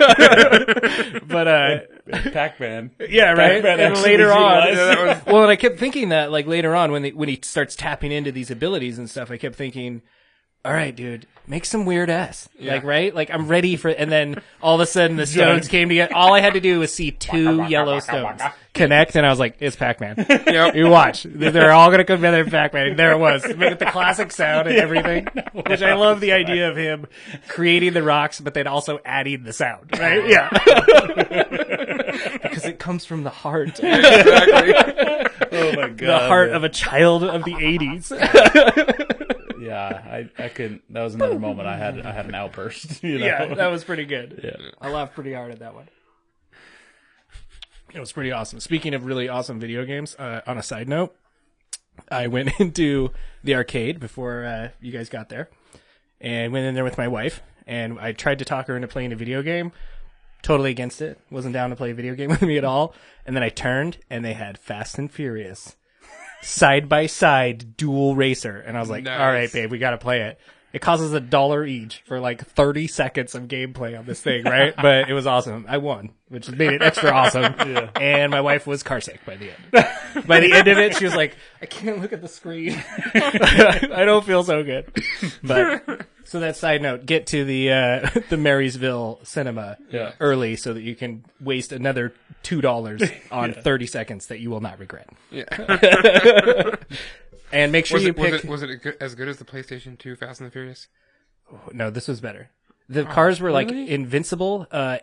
Pac-Man. yeah, right. Pac-Man And actually later on, realized- well, and I kept thinking that, like, later on when he starts tapping into these abilities and stuff, I kept thinking, all right, dude, make some weird S. Like, right? Like, I'm ready for, and then all of a sudden the stones came together. All I had to do was see 2 yellow stones connect, and I was like, it's Pac-Man. Yep. You watch. They're all going to come together in Pac-Man. And there it was. With the classic sound and everything. Which I love the idea of him creating the rocks, but then also adding the sound, right? Yeah. Because it comes from the heart. Exactly. Oh my god. The heart of a child of the 80s. Yeah, I couldn't. That was another moment I had an outburst. You know? Yeah, that was pretty good. Yeah. I laughed pretty hard at that one. It was pretty awesome. Speaking of really awesome video games, on a side note, I went into the arcade before you guys got there, and went in there with my wife, and I tried to talk her into playing a video game. Totally against it. Wasn't down to play a video game with me at all. And then I turned, and they had Fast and Furious side-by-side dual racer. And I was like, Nice. all right, babe, we got to play it. It costs us $1 each for like 30 seconds of gameplay on this thing, right? But it was awesome. I won, which made it extra awesome. Yeah. And my wife was car sick by the end. By the end of it, she was like, I can't look at the screen. I don't feel so good. But so that side note, get to the Marysville cinema early so that you can waste another $2 on 30 seconds that you will not regret. Yeah. And make sure you pick. Was it as good as the PlayStation 2 Fast and the Furious? No, this was better. The cars were like invincible. I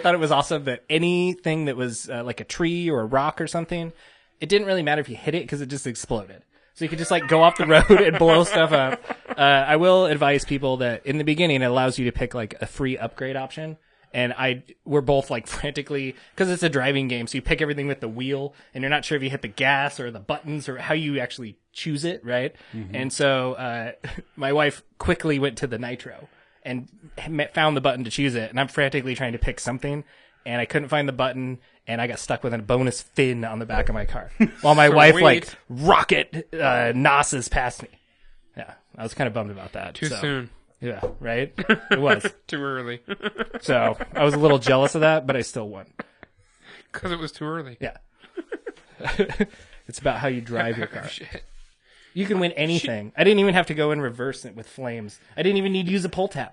thought it was awesome that anything that was like a tree or a rock or something, it didn't really matter if you hit it because it just exploded. So you could just like go off the road and blow stuff up. I will advise people that in the beginning it allows you to pick like a free upgrade option. And we're both like frantically, cause it's a driving game. So you pick everything with the wheel and you're not sure if you hit the gas or the buttons or how you actually choose it. Right. Mm-hmm. And so, my wife quickly went to the nitro and found the button to choose it. And I'm frantically trying to pick something. and I couldn't find the button, and I got stuck with a bonus fin on the back of my car while my So wife wait. like rocket nosses past me. Yeah, I was kind of bummed about that. Too soon. Yeah, right? It was. Too early. So I was a little jealous of that, but I still won. Because it was too early. Yeah. It's about how you drive your car. Shit. You can win anything. I didn't even have to go and reverse it with flames. I didn't even need to use a pull tab.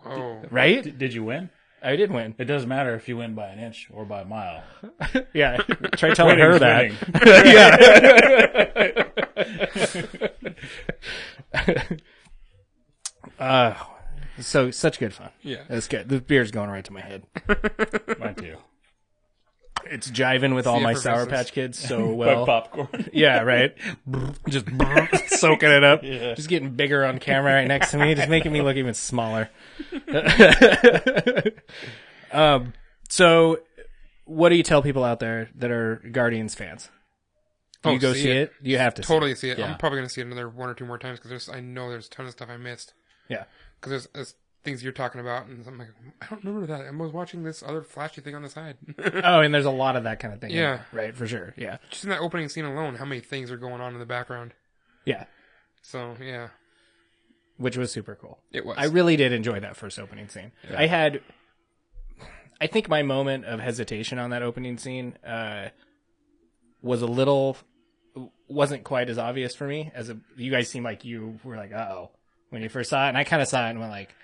Whoa. Right? Did you win? I did win. It doesn't matter if you win by an inch or by a mile. Yeah. Try telling her that. Yeah. So such good fun. Yeah. That's good. The beer's going right to my head. Mine too. It's jiving with all my Sour effervescence. Patch Kids so well. Popcorn. Yeah, right. Just soaking it up. Yeah. Just getting bigger on camera right next to me, just making me look even smaller. So, what do you tell people out there that are Guardians fans? Do you go see it? You have to Totally see it. Yeah. I'm probably going to see it another 1 or 2 more times because I know there's a ton of stuff I missed. See it. Yeah. Because there's things you're talking about, and I'm like, I don't remember that. I was watching this other flashy thing on the side. Oh, and there's a lot of that kind of thing. Yeah. Right, for sure. Yeah. Just in that opening scene alone, how many things are going on in the background. Yeah. So, yeah. Which was super cool. It was. I really did enjoy that first opening scene. Yeah. I think my moment of hesitation on that opening scene wasn't quite as obvious for me as you guys seem like you were like, uh-oh, when you first saw it. And I kind of saw it and went like,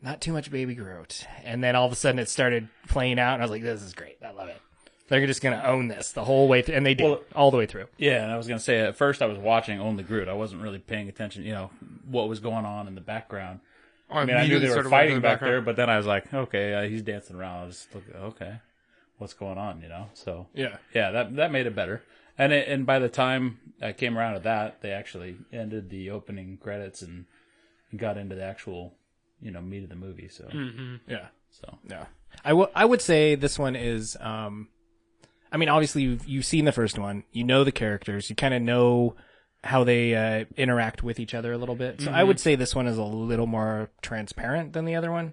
not too much Baby Groot. And then all of a sudden it started playing out and I was like, this is great. I love it. They're just going to own this the whole way through. And they did, all the way through. Yeah, and I was going to say, at first I was watching only Groot. I wasn't really paying attention, what was going on in the background. I mean, I knew they were fighting back there, but then I was like, okay, he's dancing around. I was just looking, okay, what's going on, So, Yeah. that made it better. And by the time I came around to that, they actually ended the opening credits and got into the actual, meat of the movie. So, Yeah. so Yeah. I would say this one is, obviously you've seen the first one, the characters, you kind of know how they interact with each other a little bit. So I would say this one is a little more transparent than the other one.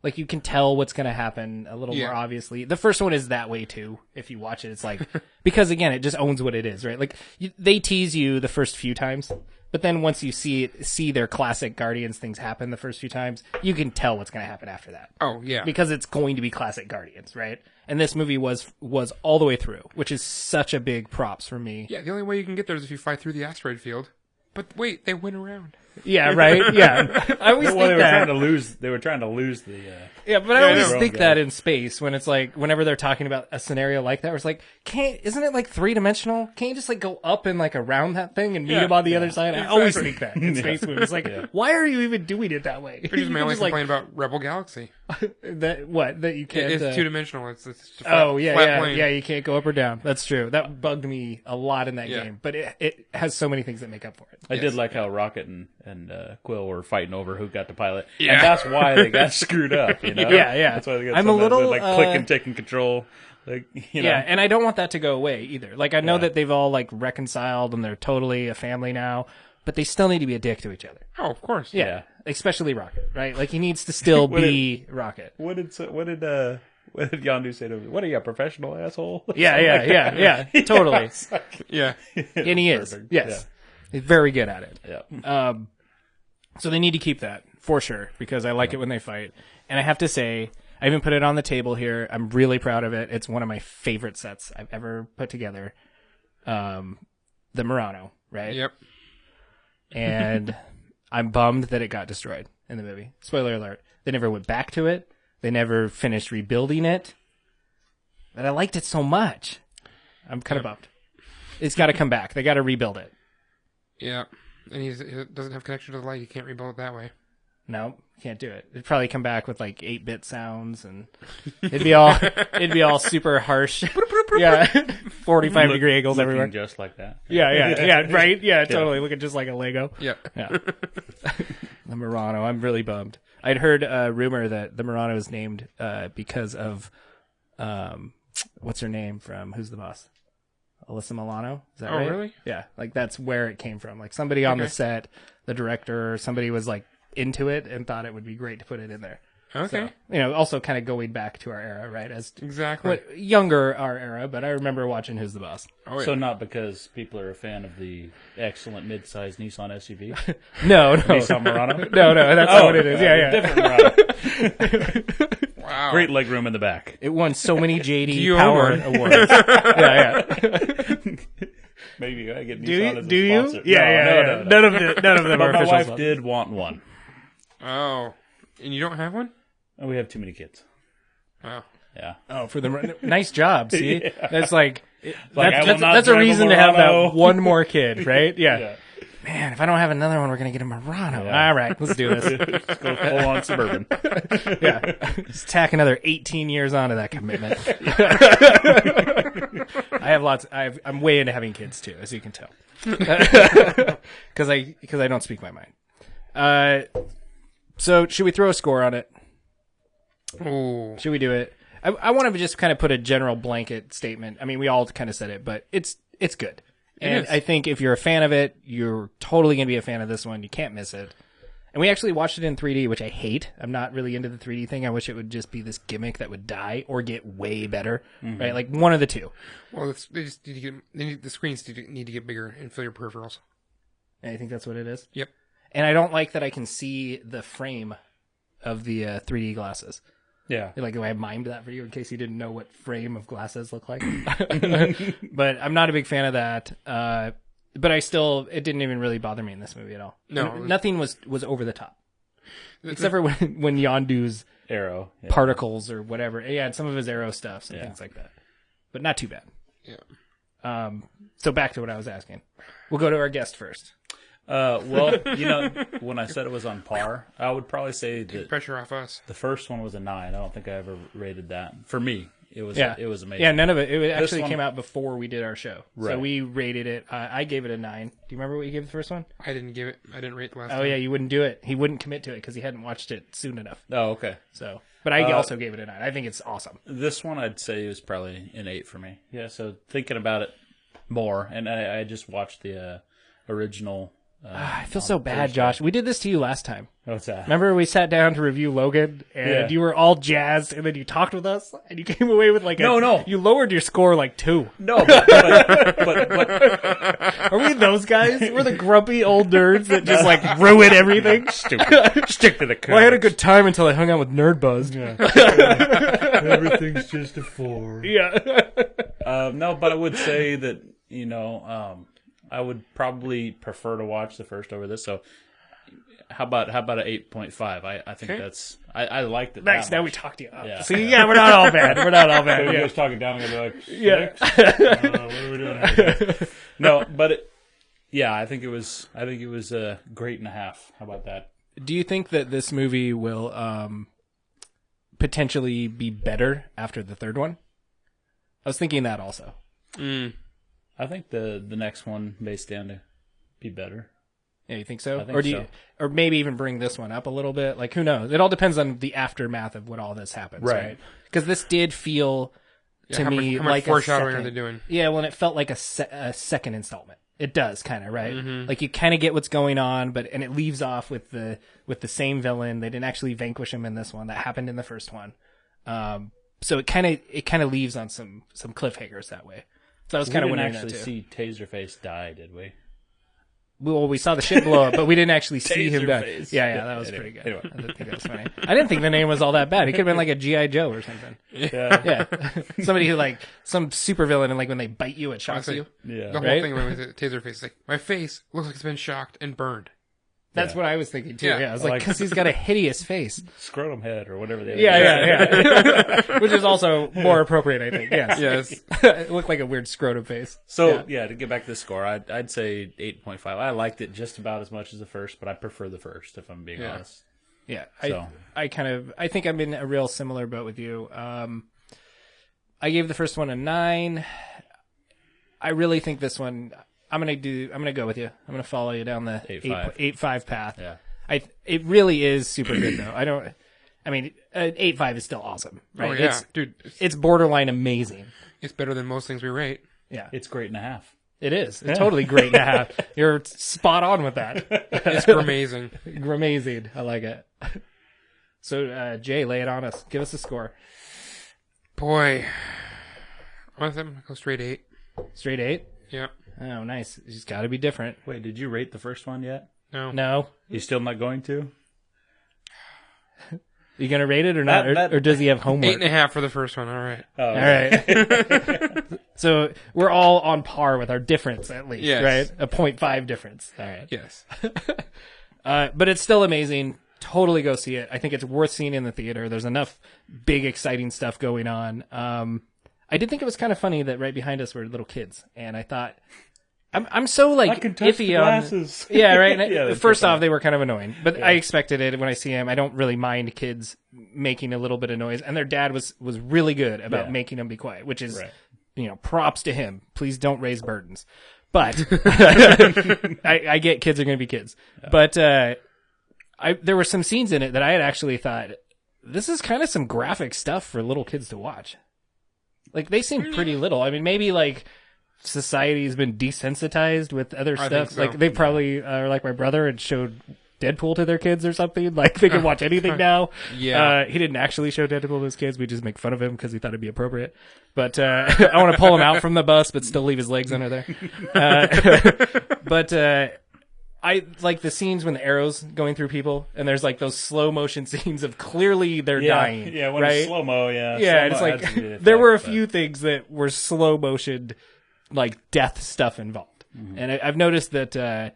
Like you can tell what's going to happen a little more obviously. The first one is that way too. If you watch it, it's like, because again, it just owns what it is, right? Like they tease you the first few times, but then once you see their classic Guardians things happen the first few times, you can tell what's going to happen after that. Oh, yeah. Because it's going to be classic Guardians, right? And this movie was all the way through, which is such a big props for me. Yeah, the only way you can get there is if you fly through the asteroid field. But wait, they went around. Yeah, right? Yeah. I always think they were that. trying to lose the. Yeah, but I always I know. think that in space when it's like whenever they're talking about a scenario like that, where it's like, isn't it like 3-dimensional? Can't you just like go up and like around that thing and meet him on the other side? I always think that in space movies. Like, why are you even doing it that way? They're just mainly complaining about Rebel Galaxy. that you can't. It's 2-dimensional. It's a flat, yeah, flat yeah, plane. yeah. You can't go up or down. That's true. That bugged me a lot in that game, but it has so many things that make up for it. I did like how Rocket and Quill were fighting over who got to pilot, Yeah. and that's why they got screwed up. Yeah, yeah. That's why they got I'm a little, like clicking, taking control. Like, Yeah, and I don't want that to go away either. Like, I know that they've all like reconciled and they're totally a family now, but they still need to be a dick to each other. Oh, of course. Yeah, especially Rocket, right? Like, he needs to still be Rocket. What did Yondu say to him? What are you, a professional asshole? Yeah, totally. Yeah. And he is. Perfect. Yes, he's very good at it. Yeah. So they need to keep that for sure because I like it when they fight. And I have to say, I even put it on the table here. I'm really proud of it. It's one of my favorite sets I've ever put together. The Murano, right? Yep. And I'm bummed that it got destroyed in the movie. Spoiler alert. They never went back to it. They never finished rebuilding it. But I liked it so much. I'm kind of bummed. It's got to come back. They got to rebuild it. Yeah. And he doesn't have connection to the light. You can't rebuild it that way. No, can't do it. It'd probably come back with like 8-bit sounds and it'd be all super harsh. Yeah. 45-degree angles Looking everywhere. just like that. Yeah, right? Yeah, totally. Looking just like a Lego. Yeah. Yeah. The Murano. I'm really bummed. I'd heard a rumor that the Murano is named because of what's her name from Who's the Boss? Alyssa Milano? Is that right? Oh, really? Yeah. Like that's where it came from. Like somebody on the set, the director, somebody was like into it and thought it would be great to put it in there. Okay. So, also kind of going back to our era, right? As Exactly. younger our era, but I remember watching Who's the Boss. Oh, yeah. So not because people are a fan of the excellent mid-sized Nissan SUV, No. Nissan Murano. No, that's not what it is. Different Murano. Wow. Great legroom in the back. It won so many JD you Power own one? awards. Yeah. Maybe I get Do Nissan you? as a Do you? sponsor. Yeah. No. None of them But are my official wife sponsors. did want one. Oh. And you don't have one? And we have too many kids. Wow. Yeah. Oh, for the nice job. See, that's like Like, I will not that's a drive a reason to have Murano. that one more kid, right? Yeah. Yeah. Man, if I don't have another one, we're gonna get a Murano. Yeah. All right, let's do this. Let's go full on Suburban. Yeah, let's tack another 18 years onto that commitment. I have lots. I'm way into having kids too, as you can tell, because I don't speak my mind. So should we throw a score on it? Ooh. Should we do it? I want to just kind of put a general blanket statement. I mean, we all kind of said it, but it's good. And I think if you're a fan of it, you're totally going to be a fan of this one. You can't miss it. And we actually watched it in 3D, which I hate. I'm not really into the 3D thing. I wish it would just be this gimmick that would die or get way better, right? Like one of the two. Well, they just need to get, the screens need to get bigger and fill your peripherals. And I think that's what it is. Yep. And I don't like that I can see the frame of the 3D glasses. Yeah. Like, I mimed that for you in case you didn't know what frame of glasses look like. But I'm not a big fan of that. But it didn't even really bother me in this movie at all. No. Nothing was over the top. Except for when Yondu's Arrow. Yeah. particles or whatever. Yeah, and some of his arrow stuff and things like that. But not too bad. Yeah. So back to what I was asking. We'll go to our guest first. Well, when I said it was on par, I would probably say that Pressure off us. the first one was a 9. I don't think I ever rated that. For me, it was amazing. Yeah, none of it. It This actually one- came out before we did our show. So Right. we rated it. I gave it a 9. Do you remember what you gave the first one? I didn't rate the last Oh, time. yeah, you wouldn't do it. He wouldn't commit to it because he hadn't watched it soon enough. Oh, okay. So, but I also gave it a 9. I think it's awesome. This one I'd say was probably an 8 for me. Yeah, so thinking about it more, and I just watched the original. I feel so bad, Josh. We did this to you last time. What's that? Remember we sat down to review Logan, and you were all jazzed, and then you talked with us, and you came away with No. You lowered your score like 2. No, but Are we those guys? We're the grumpy old nerds that just like ruin everything. stupid. Stick to the comics. Well, I had a good time until I hung out with Nerdbuzzed. Everything's just a 4. Yeah. No, but I would say that I would probably prefer to watch the first over this. So how about an 8.5? I think that's I liked it. Nice. that Now much. we talked you up. Yeah. See, yeah, we're not all bad. We're not all bad. You Yeah. guys talking down and be like, Yeah. 6? What are we doing here? No, but I think it was a great and a half. How about that? Do you think that this movie will potentially be better after the third one? I was thinking that also. I think the next one may stand to be better. Yeah, you think so? I think Or do you, so. or maybe even bring this one up a little bit? Like, who knows? It all depends on the aftermath of what all this happens, right? Because this did feel to me how much like foreshadowing a are second, they doing? Yeah, well, and it felt like a second installment. It does kind of, right? Mm-hmm. Like you kind of get what's going on, and it leaves off with the same villain. They didn't actually vanquish him in this one. That happened in the first one. So it kind of leaves on some cliffhangers that way. So I was kind of We wondering didn't that actually too. see Taserface die, did we? Well, we saw the shit blow up, but we didn't actually see him die. Taserface. Yeah, that was Anyway, pretty good. anyway. I didn't think that was funny. I didn't think the name was all that bad. He could have been like a G.I. Joe or something. Yeah. Yeah. Somebody who like, some supervillain, and like when they bite you, it shocks Honestly, you. Yeah. The whole Right? thing with the Taserface, like, my face looks like it's been shocked and burned. That's what I was thinking too. Yeah. Yeah, I was like, because he's got a hideous face. Scrotum head or whatever they Yeah. Which is also more appropriate, I think. Yes. Yes. It looked like a weird scrotum face. So to get back to the score, I'd say 8.5. I liked it just about as much as the first, but I prefer the first if I'm being honest. Yeah. So. I think I'm in a real similar boat with you. I gave the first one a 9. I really think this one, I'm gonna go with you. I'm gonna follow you down the 8.5 path. Yeah. It really is super good though. 8.5 is still awesome, right? Oh, yeah. Dude, It's borderline amazing. it's better than most things we rate. Yeah, It's great and a half. it is. It's totally great and a half. You're spot on with that. It's amazing. Amazing. I like it. So, Jay, lay it on us. Give us a score. Boy. I'm going to go straight 8. Straight 8? Yeah. Oh, nice. It's got to be different. Wait, did you rate the first one yet? No. You still not going to? You going to rate it or not? Or does he have homework? 8.5 for the first one. All right. All right. So we're all on par with our difference, at least, Yes. right? A 0.5 difference. All right. Yes. But it's still amazing. Totally go see it. I think it's worth seeing in the theater. There's enough big, exciting stuff going on. I did think it was kind of funny that right behind us were little kids, and I thought, I'm so like I can touch iffy the on. glasses. Yeah, right. And Yeah, first off, they were kind of annoying, but I expected it when I see them. I don't really mind kids making a little bit of noise, and their dad was really good about making them be quiet, which is props to him. Please don't raise burdens. But I get kids are going to be kids, but there were some scenes in it that I had actually thought this is kind of some graphic stuff for little kids to watch. Like they seem pretty little. I mean, maybe like society's been desensitized with other stuff. think so. Like they probably are like my brother and showed Deadpool to their kids or something. Like they can watch anything now. Yeah. He didn't actually show Deadpool to his kids. We just make fun of him because we thought it'd be appropriate. But I want to pull him out from the bus, but still leave his legs under there. But I like the scenes when the arrows going through people, and there's like those slow motion scenes of clearly they're dying. Yeah, when right? it's slow-mo, yeah. Yeah, Slow-mo it's adds to the like effect, there were a but- few things that were slow motion, like death stuff involved. And I've noticed that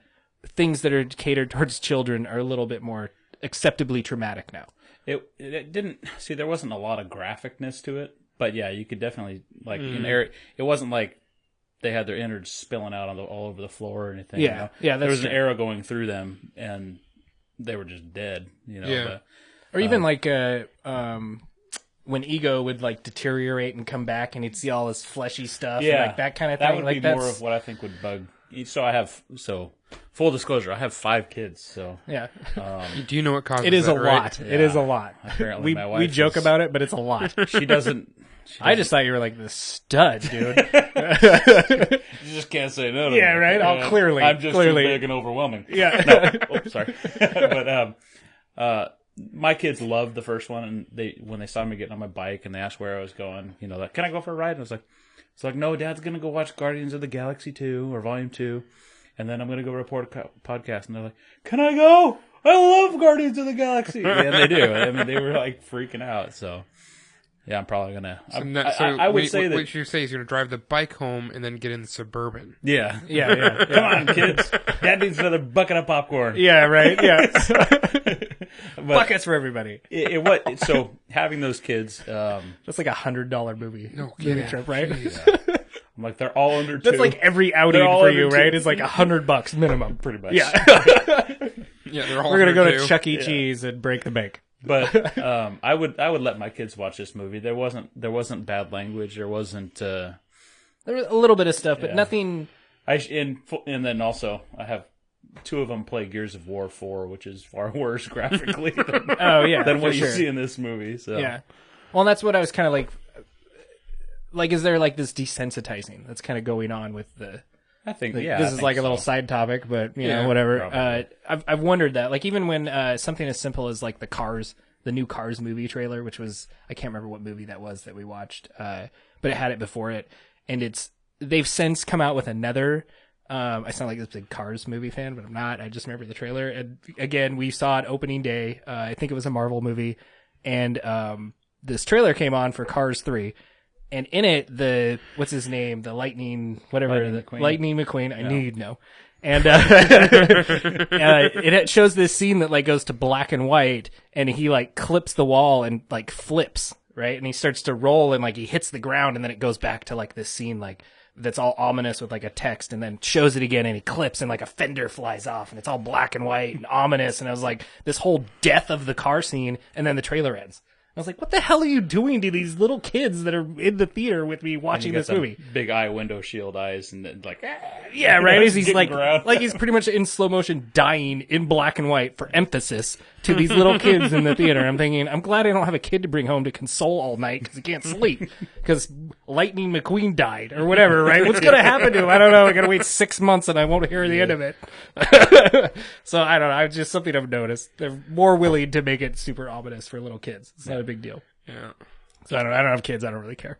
things that are catered towards children are a little bit more acceptably traumatic now. It didn't see. There wasn't a lot of graphicness to it, but yeah, you could definitely like in there. It wasn't like they had their innards spilling out all over the floor or anything. Yeah, you know? yeah, There that's was an true. arrow going through them, and they were just dead. You know. Yeah. Or even like when Ego would like deteriorate and come back, and he'd see all his fleshy stuff, and, like that kind of thing. That would like be more of what I think would bug. So full disclosure, I have 5 kids. So yeah. Do you know what causes It is that, a right? lot. It is a lot. Apparently, my wife we joke is- about it, but it's a lot. She doesn't. I just thought you were like the stud, dude. You just can't say no to Yeah, me. right? Oh, clearly. I'm just Clearly. too big and overwhelming. Yeah. Oh, sorry. But my kids loved the first one, and when they saw me getting on my bike and they asked where I was going, can I go for a ride? And I was like, no, Dad's gonna go watch Guardians of the Galaxy 2 or Volume 2, and then I'm gonna go report a podcast. And they're like, can I go? I love Guardians of the Galaxy. Yeah, they do. I mean, they were like freaking out. So yeah, I'm probably gonna. I would say that. What you say is you're gonna drive the bike home and then get in the Suburban. Yeah. Yeah. Come on, kids. Dad needs another bucket of popcorn. Yeah, right? Yeah. But Buckets for everybody. So having those kids, That's like $100 movie. No movie kidding. trip, right? I'm like, they're all under 2. That's like every outing They're all for under you, 2. right? It's like $100 minimum. pretty much. Yeah. Yeah, they're all. We're gonna go under to two. Chuck E. Cheese and break the bank. But I would let my kids watch this movie. There wasn't bad language. There wasn't. There was a little bit of stuff, but Yeah. nothing. And then also I have 2 of them play Gears of War 4, which is far worse graphically than, Oh yeah, than for what you sure. see in this movie. So Yeah. Well, and that's what I was kind of like. Like, is there like this desensitizing that's kind of going on with the? I think Like, yeah. this I is think like a so. little side topic, but Yeah, whatever. probably. I've wondered that, like, even when something as simple as like the new Cars movie trailer, which was, I can't remember what movie that was that we watched, but it had it before it, and they've since come out with another. I sound like this big Cars movie fan, but I'm not. I just remember the trailer, and again, we saw it opening day. I think it was a Marvel movie, and this trailer came on for Cars 3. And in it, what's his name? The Lightning McQueen. Lightning McQueen. I knew you'd know. And it shows this scene that like goes to black and white, and he like clips the wall and like flips, right? And he starts to roll, and like he hits the ground, and then it goes back to like this scene like that's all ominous with like a text, and then shows it again, and he clips, and like a fender flies off, and it's all black and white and ominous. And I was like, this whole death of the car scene, and then the trailer ends. I was like, what the hell are you doing to these little kids that are in the theater with me watching this movie? Big eye window shield eyes and then like, Yeah, right. He's like around. he's pretty much in slow motion dying in black and white for emphasis to these little kids in the theater. I'm thinking, I'm glad I don't have a kid to bring home to console all night because he can't sleep because Lightning McQueen died or whatever, right? What's going to happen to him? I don't know. I got to wait 6 months and I won't hear the end of it. So I don't know. It's just something I've noticed. They're more willing to make it super ominous for little kids. It's not a big deal. Yeah. So I don't have kids. I don't really care.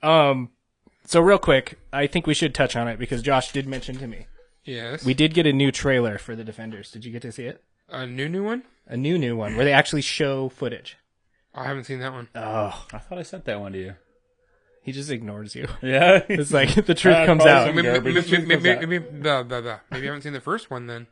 So real quick, I think we should touch on it because Josh did mention to me. Yes. We did get a new trailer for The Defenders. Did you get to see it? A new one? A new one where they actually show footage. I haven't seen that one. Oh, I thought I sent that one to you. he just ignores you. Yeah. It's like the truth comes out. Maybe I Garbage. haven't seen the first one then.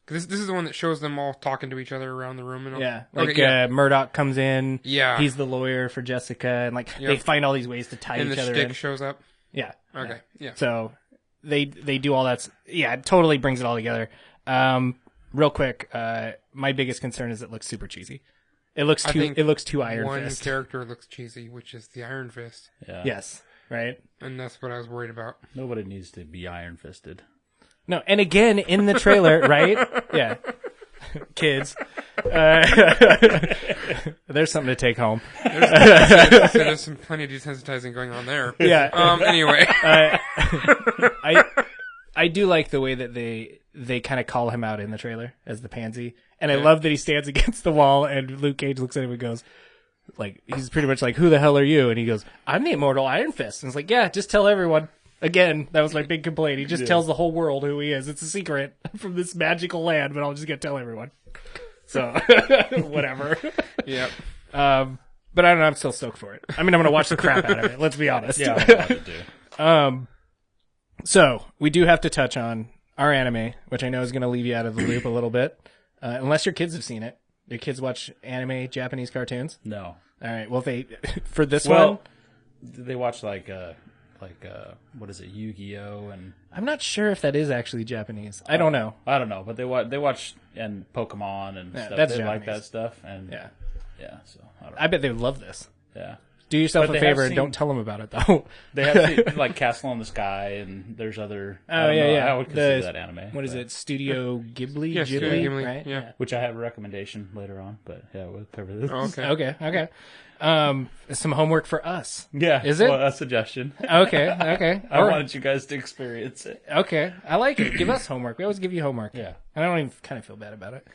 'Cause this is the one that shows them all talking to each other around the room and all. Yeah, Okay, like Murdoch comes in. Yeah. He's the lawyer for Jessica, and like Yep. they find all these ways to tie and each the other stick in. shows up. Yeah. Okay. Yeah. So they do all that. Yeah, it totally brings it all together. Real quick, my biggest concern is it looks super cheesy. It looks too Iron One Fist. character looks cheesy, which is the Iron Fist, Yeah. Yes, right. and that's what I was worried about. Nobody needs to be iron fisted. No, and again in the trailer, right? Yeah, kids. There's something to take home. So there's some plenty of desensitizing going on there. Yeah. Anyway. I do like the way that they kind of call him out in the trailer as the pansy. And I love that he stands against the wall and Luke Cage looks at him and goes, like, he's pretty much like, who the hell are you? And he goes, I'm the immortal Iron Fist. And it's like, yeah, just tell everyone. Again, that was my big complaint. He just tells the whole world who he is. It's a secret from this magical land, but I'll just get to tell everyone. So, whatever. Yep. But I don't know. I'm still stoked for it. I mean, I'm going to watch the crap out of it. Let's be honest. Yeah, I wanted to. So we do have to touch on our anime, which I know is going to leave you out of the loop a little bit, unless your kids have seen it. Your kids watch anime, Japanese cartoons. No. All right. Well, for this Well, one, they watch like what is it, Yu-Gi-Oh, and I'm not sure if that is actually Japanese. I don't know. I don't know, but they watch and Pokemon and Yeah, stuff. that's They like Japanese. that stuff, and Yeah. So I don't know. I bet they would love this. Yeah. Do yourself But a they favor have and seen- don't tell them about it, though. They have seen, like Castle in the Sky, and there's other. I don't know, I would consider that anime. What is but- it? Studio Ghibli? Yeah, Studio Ghibli, right? yeah. Which I have a recommendation later on, but yeah, we'll cover this. Oh, okay. Okay. Some homework for us. Yeah. Is it? Well, a suggestion. Okay. I wanted you guys to experience it. Okay, I like it. Give us homework. We always give you homework. Yeah. I don't even kind of feel bad about it.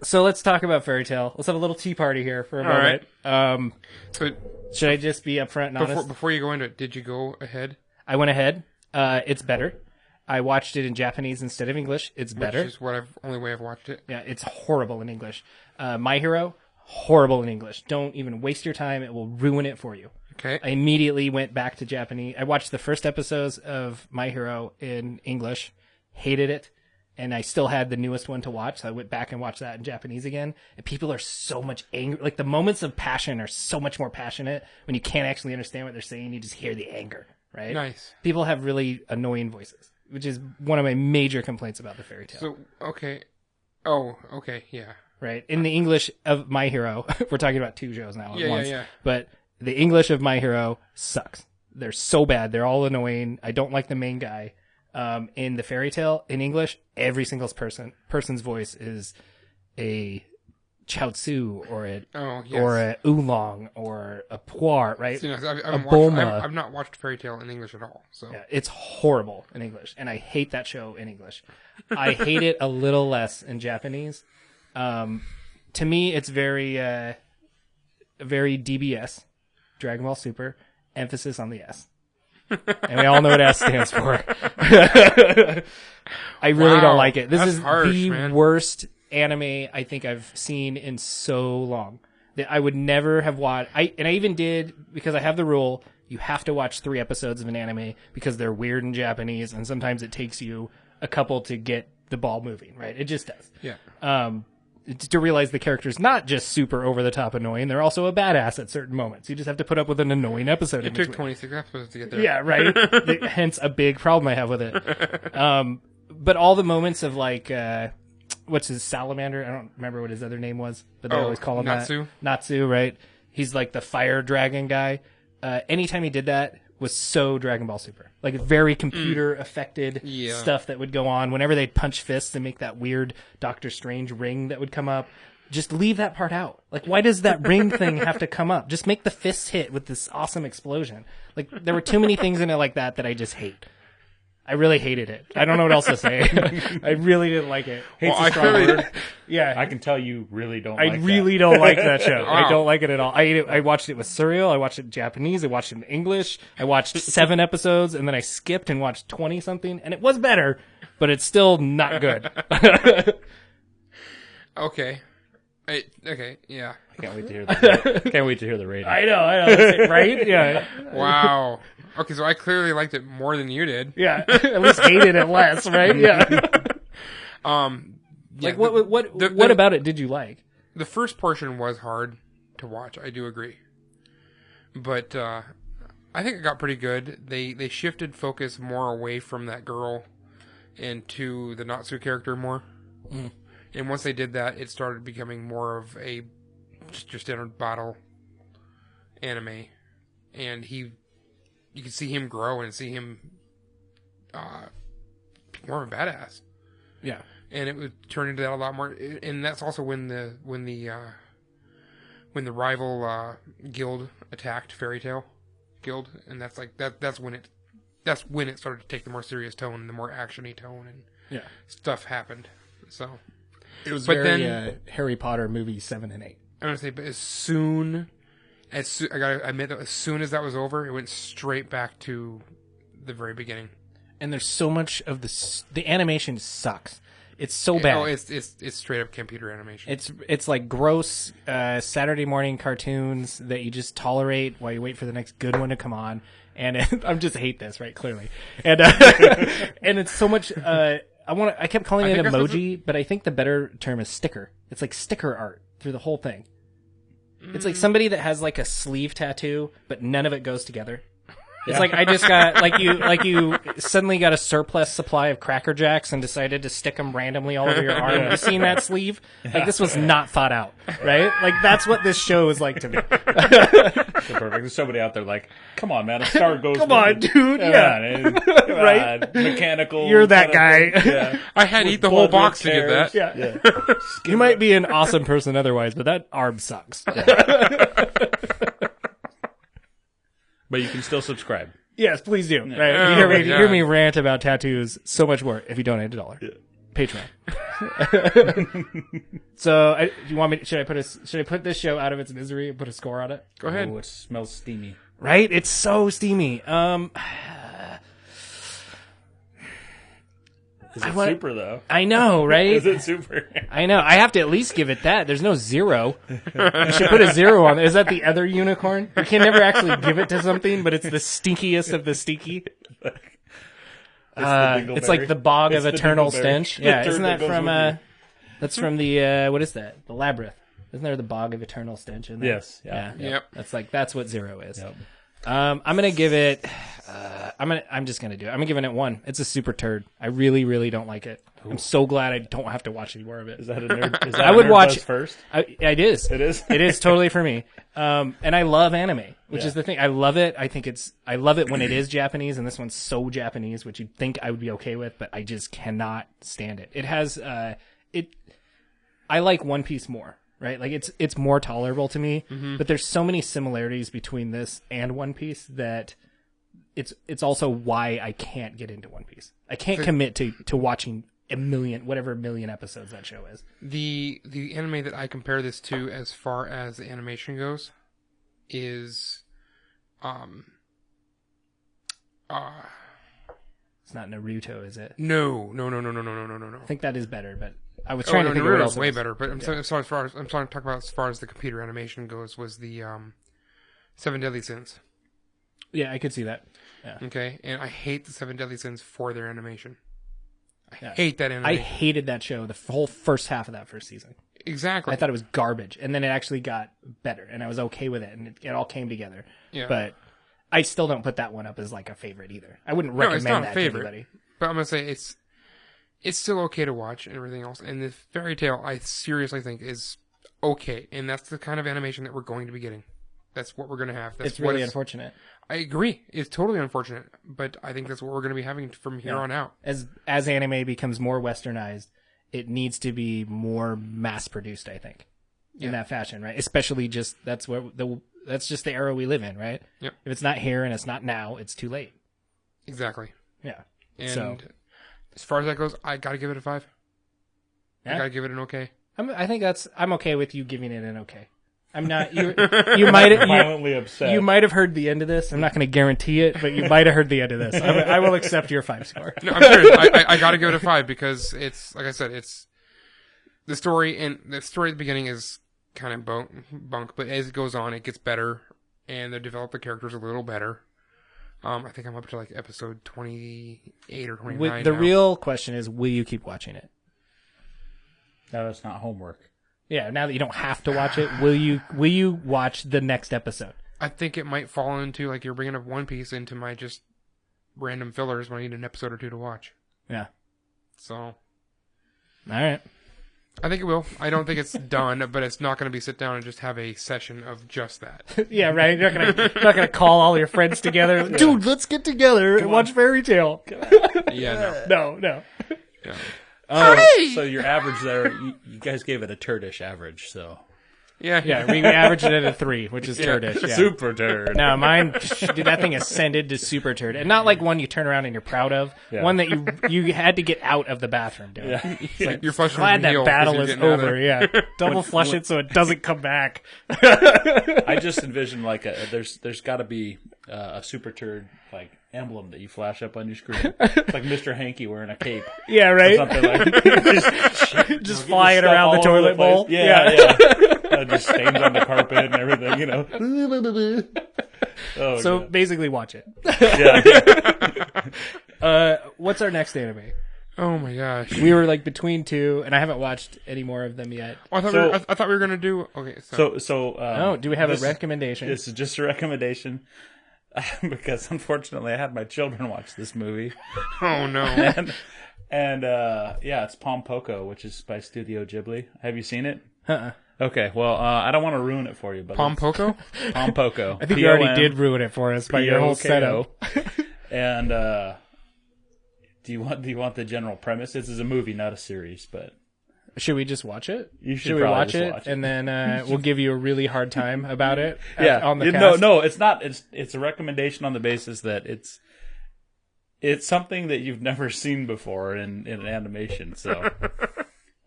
So let's talk about Fairy Tail. Let's have a little tea party here for a All moment. right. So Should I just be upfront and honest? before you go into it, did you go ahead? I went ahead. It's better. I watched it in Japanese instead of English. It's better. Which is only way I've watched it. Yeah, it's horrible in English. My Hero, horrible in English. Don't even waste your time. It will ruin it for you. Okay. I immediately went back to Japanese. I watched the first episodes of My Hero in English, hated it, and I still had the newest one to watch, so I went back and watched that in Japanese again. And people are so much angry. Like, the moments of passion are so much more passionate when you can't actually understand what they're saying. You just hear the anger, right? Nice. People have really annoying voices, which is one of my major complaints about the Fairy Tail. So, okay. Oh, okay, yeah. Right? In the English of My Hero, we're talking about two shows now at Yeah, once. yeah. But the English of My Hero sucks. They're so bad. They're all annoying. I don't like the main guy. In the Fairy Tale, in English, every single person's voice is a Chaozu or a Oolong or a Puar, right? See, no, A Bulma. I've not watched Fairy Tail in English at all. So Yeah, it's horrible in English, and I hate that show in English. I hate it a little less in Japanese. To me, it's very DBS, Dragon Ball Super, emphasis on the S. And we all know what S stands for. I really Wow, don't like it. This that's is harsh, the man. worst anime I think I've seen in so long. That I would never have watched. I even did, because I have the rule, you have to watch 3 episodes of an anime because they're weird in Japanese, and sometimes it takes you a couple to get the ball moving, right? It just does. yeah. To realize the character's not just super over the top annoying, they're also a badass at certain moments. You just have to put up with an annoying episode. It took 26 episodes to get there. Yeah, right. Hence a big problem I have with it. But all the moments of like, what's his salamander? I don't remember what his other name was, but they always call him Natsu. that. Natsu, right? He's like the fire dragon guy. Anytime he did that was so Dragon Ball Super. Like very computer affected stuff that would go on. Whenever they'd punch fists and make that weird Doctor Strange ring that would come up, just leave that part out. Like, why does that ring thing have to come up? Just make the fists hit with this awesome explosion. Like, there were too many things in it like that I just hate. I really hated it. I don't know what else to say. I really didn't like it. Hate's a strong word. Yeah. I can tell you really don't I like really don't like that show. I don't like it at all. I watched it with cereal. I watched it in Japanese. I watched it in English. I watched 7 episodes, and then I skipped and watched 20-something, and it was better, but it's still not good. Okay. Okay, yeah. I can't wait to hear the can't wait to hear the rating. I know. Right? Yeah. Wow. Okay, so I clearly liked it more than you did. Yeah. At least hated it less, right? Yeah. Yeah, Like, what about it did you like? The first portion was hard to watch. I do agree, but I think it got pretty good. They shifted focus more away from that girl and to the Natsu character more. Mm. And once they did that, it started becoming more of a just your standard battle anime, and you can see him grow and see him be more of a badass. Yeah. And it would turn into that a lot more. And that's also when the rival guild attacked Fairy Tail Guild, and that's like that's when it started to take the more serious tone and the more actiony tone, and stuff happened. So it was but very then, Harry Potter movies 7 and 8. I'm gonna say, but as soon I gotta admit that as soon as that was over, it went straight back to the very beginning. And there's so much of the animation sucks. It's so bad. Oh, it's straight up computer animation. It's like gross Saturday morning cartoons that you just tolerate while you wait for the next good one to come on. And I just hate this, right? Clearly, and and it's so much. I kept calling it emoji, but I think the better term is sticker. It's like sticker art through the whole thing. It's like somebody that has like a sleeve tattoo, but none of it goes together. It's like I just got like you suddenly got a surplus supply of Cracker Jacks and decided to stick them randomly all over your arm. You seen that sleeve? Like this was not thought out, right? Like that's what this show is like to me. So perfect. There's somebody out there like, come on, man, a star goes. Come on, dude. Yeah, right. Mechanical. You're that guy. Yeah. I had to eat the whole box to get that. Yeah. You might be an awesome person otherwise, but that arm sucks. But you can still subscribe. Yes, please do. Right? You hear me rant about tattoos so much more if you donate $1. Yeah. Patreon. So, you want me? Should I put this show out of its misery and put a score on it? Go ahead. Oh, it smells steamy. Right? It's so steamy. Is it super though? I know, right? Is it super? I know. I have to at least give it that. There's no 0. You should put a 0 on it. Is that the other unicorn? You can never actually give it to something, but it's the stinkiest of the stinky. It's like the bog of eternal stench. Yeah, isn't that from? That's from the what is that? The Labyrinth. Isn't there the bog of eternal stench in there? Yes. Yeah. Yep. That's what 0 is. Yep. I'm gonna give it. I'm just gonna do it. I'm giving it 1. It's a super turd. I really, really don't like it. Ooh. I'm so glad I don't have to watch any more of it. Is that a nerd? Is that I would watch first. It is. It is. It is totally for me. And I love anime, which is the thing. I love it. I love it when it is Japanese, and this one's so Japanese, which you'd think I would be okay with, but I just cannot stand it. It has I like One Piece more. Right, like it's more tolerable to me, but there's so many similarities between this and One Piece that it's also why I can't get into One Piece. I can't commit to watching a million episodes that show is. The anime that I compare this to as far as the animation goes is It's not Naruto, is it? No. I think that is better, but I was trying to think of what else. Naruto's way better, but I'm sorry, I'm trying to talk about as far as the computer animation goes was the 7 Deadly Sins. Yeah, I could see that. Yeah. Okay, and I hate the 7 Deadly Sins for their animation. I hate that animation. I hated that show, the whole first half of that first season. Exactly. I thought it was garbage, and then it actually got better, and I was okay with it, and it all came together. Yeah. But I still don't put that one up as like a favorite either. I wouldn't recommend that to anybody. But I'm gonna say it's still okay to watch and everything else. And the Fairy Tail, I seriously think, is okay. And that's the kind of animation that we're going to be getting. That's what we're going to have. That's It's really unfortunate. I agree. It's totally unfortunate, but I think that's what we're going to be having from here on out. As anime becomes more westernized, it needs to be more mass produced, I think, in that fashion, right? Especially that's just the era we live in, right? Yep. If it's not here and it's not now, it's too late. Exactly. Yeah. And as far as that goes, I got to give it a 5. Yeah? I got to give it an okay. I think I'm okay with you giving it an okay. I'm not. You might have violently upset. You might have heard the end of this. I'm not going to guarantee it, but you might have heard the end of this. I will accept your 5 score. No, I'm serious. I got to give it a 5 because it's, like I said, it's the story, and the story at the beginning is kind of bunk, but as it goes on, it gets better, and they develop the characters a little better. I think I'm up to like episode 28 or 29 The now. real question is, will you keep watching it? No, that's not homework. Yeah, now that you don't have to watch it, will you watch the next episode? I think it might fall into, like, you're bringing up One Piece into my just random fillers when I need an episode or two to watch. Yeah. So, All right. I think it will. I don't think it's done, but it's not going to be sit down and just have a session of just that. Yeah, right. You're not gonna call all your friends together. Dude, let's get together and watch Fairy Tail. Yeah, No. no. So your average there, you guys gave it a turdish average, so. Yeah. We averaged it at a 3, which is turdish. Yeah. Super turd. No, mine, dude, that thing ascended to super turd. And not like one you turn around and you're proud of. Yeah. One that you had to get out of the bathroom, dude. Yeah. It's like, You're flushing glad with the that heel battle 'cause is you're getting out of over, yeah. Double flush it so it doesn't come back. I just envision like there's got to be a super turd like emblem that you flash up on your screen. It's like Mr. Hanky wearing a cape. Yeah, Or right? something like Just flying around the all over toilet place. bowl. Yeah. Just stains on the carpet and everything, you know. Oh, So God. basically watch it. Yeah. What's our next anime? Oh my gosh. We were like between 2, and I haven't watched any more of them yet. Oh, I thought we were going to do... Okay, Oh, do we have a this- recommendation? This is just a recommendation. Because unfortunately I had my children watch this movie. Oh, no. And it's Pom Poko, which is by Studio Ghibli. Have you seen it? Uh-uh. Okay, well, I don't want to ruin it for you, but Pom Poko? Pom Poko. I think you already did ruin it for us by your whole setup. And do you want the general premise? This is a movie, not a series, but Should we just watch it? You should we probably watch just it? watch it. And then we'll give you a really hard time about it on the No, cast? no, it's not. It's a recommendation on the basis that it's something that you've never seen before in an animation. So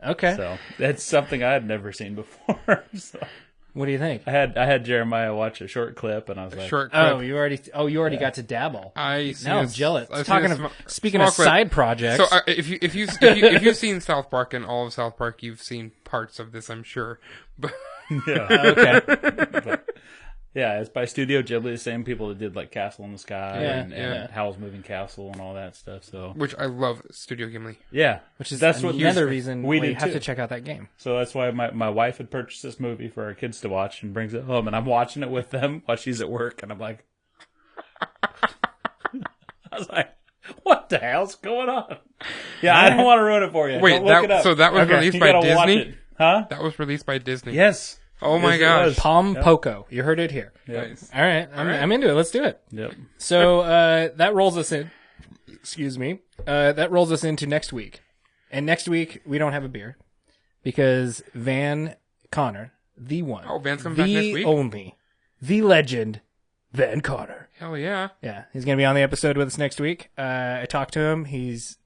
Okay. so that's something I had never seen before. So What do you think? I had Jeremiah watch a short clip, and I was like, Short clip. Oh, you already got to dabble. I see Now I'm this- jealous. I see Talking this of sm- speaking small of clip. side projects. So if you've seen South Park and all of South Park, you've seen parts of this, I'm sure. But yeah, okay. But, yeah, it's by Studio Ghibli, the same people that did like Castle in the Sky Yeah, and yeah. Howl's Moving Castle and all that stuff. So which I love Studio Ghibli. yeah, Which is that's what another reason we we did have too. to check out that game. So that's why my wife had purchased this movie for our kids to watch and brings it home, and I'm watching it with them while she's at work, and I'm like, I was like, what the hell's going on? Yeah, I don't want to ruin it for you. Wait, Don't look it up. so that was released You by gotta watch Disney? it. Huh? That was released by Disney. Yes. Oh my Yes, it gosh. was. Pom Poko. You heard it here. Nice. All right. I'm into it. Let's do it. Yep. So that rolls us in. Excuse me. That rolls us into next week. And next week, we don't have a beer. Because Van Connor, the one. Oh, Van's coming back next week? The only. The legend, Van Connor. Hell yeah. Yeah, he's going to be on the episode with us next week. I talked to him. He's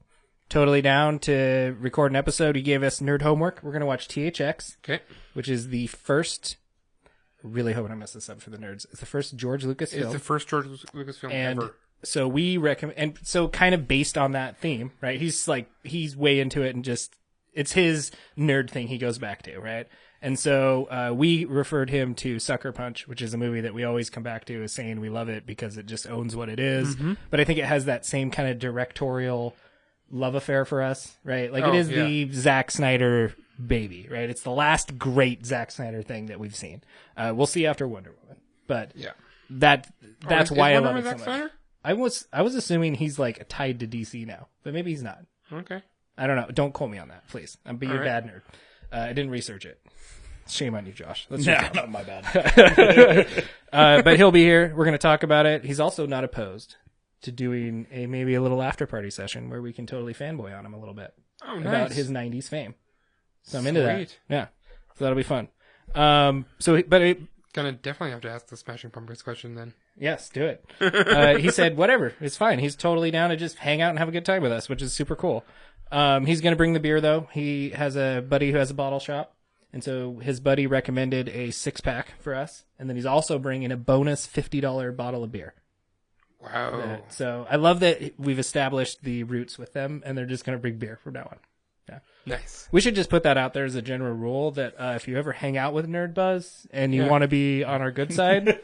totally down to record an episode. He gave us nerd homework. We're going to watch THX, Okay. which is the first... Really hoping I mess this up for the nerds. It's the first George Lucas It's film. the first George Lucas film And ever. so we recommend... And so kind of based on that theme, right? He's way into it and just... It's his nerd thing he goes back to, right? And so we referred him to Sucker Punch, which is a movie that we always come back to as saying we love it because it just owns what it is. Mm-hmm. But I think it has that same kind of directorial love affair for us, right? Like it is the Zack Snyder baby, right? It's the last great Zack Snyder thing that we've seen. We'll see after Wonder Woman. But Yeah. that's Is why I Wonder love Woman it so Zack much. Snyder? I was assuming he's like tied to DC now, but maybe he's not. Okay. I don't know. Don't quote me on that, please. I'm being a right. bad nerd. I didn't research it. Shame on you, Josh. That's No, your fault. not my bad. But he'll be here. We're going to talk about it. He's also not opposed to doing maybe a little after party session where we can totally fanboy on him a little bit about nice. his 90s fame. So I'm into that. Sweet. Yeah. So that'll be fun. Gonna definitely have to ask the Smashing Pumpkins question then. Yes, do it. He said, whatever, it's fine. He's totally down to just hang out and have a good time with us, which is super cool. He's going to bring the beer, though. He has a buddy who has a bottle shop, and so his buddy recommended a 6-pack for us, and then he's also bringing a bonus $50 bottle of beer. Wow. So I love that we've established the roots with them, and they're just going to bring beer from now on. Yeah. Nice. We should just put that out there as a general rule that if you ever hang out with Nerdbuzz and you want to be on our good side,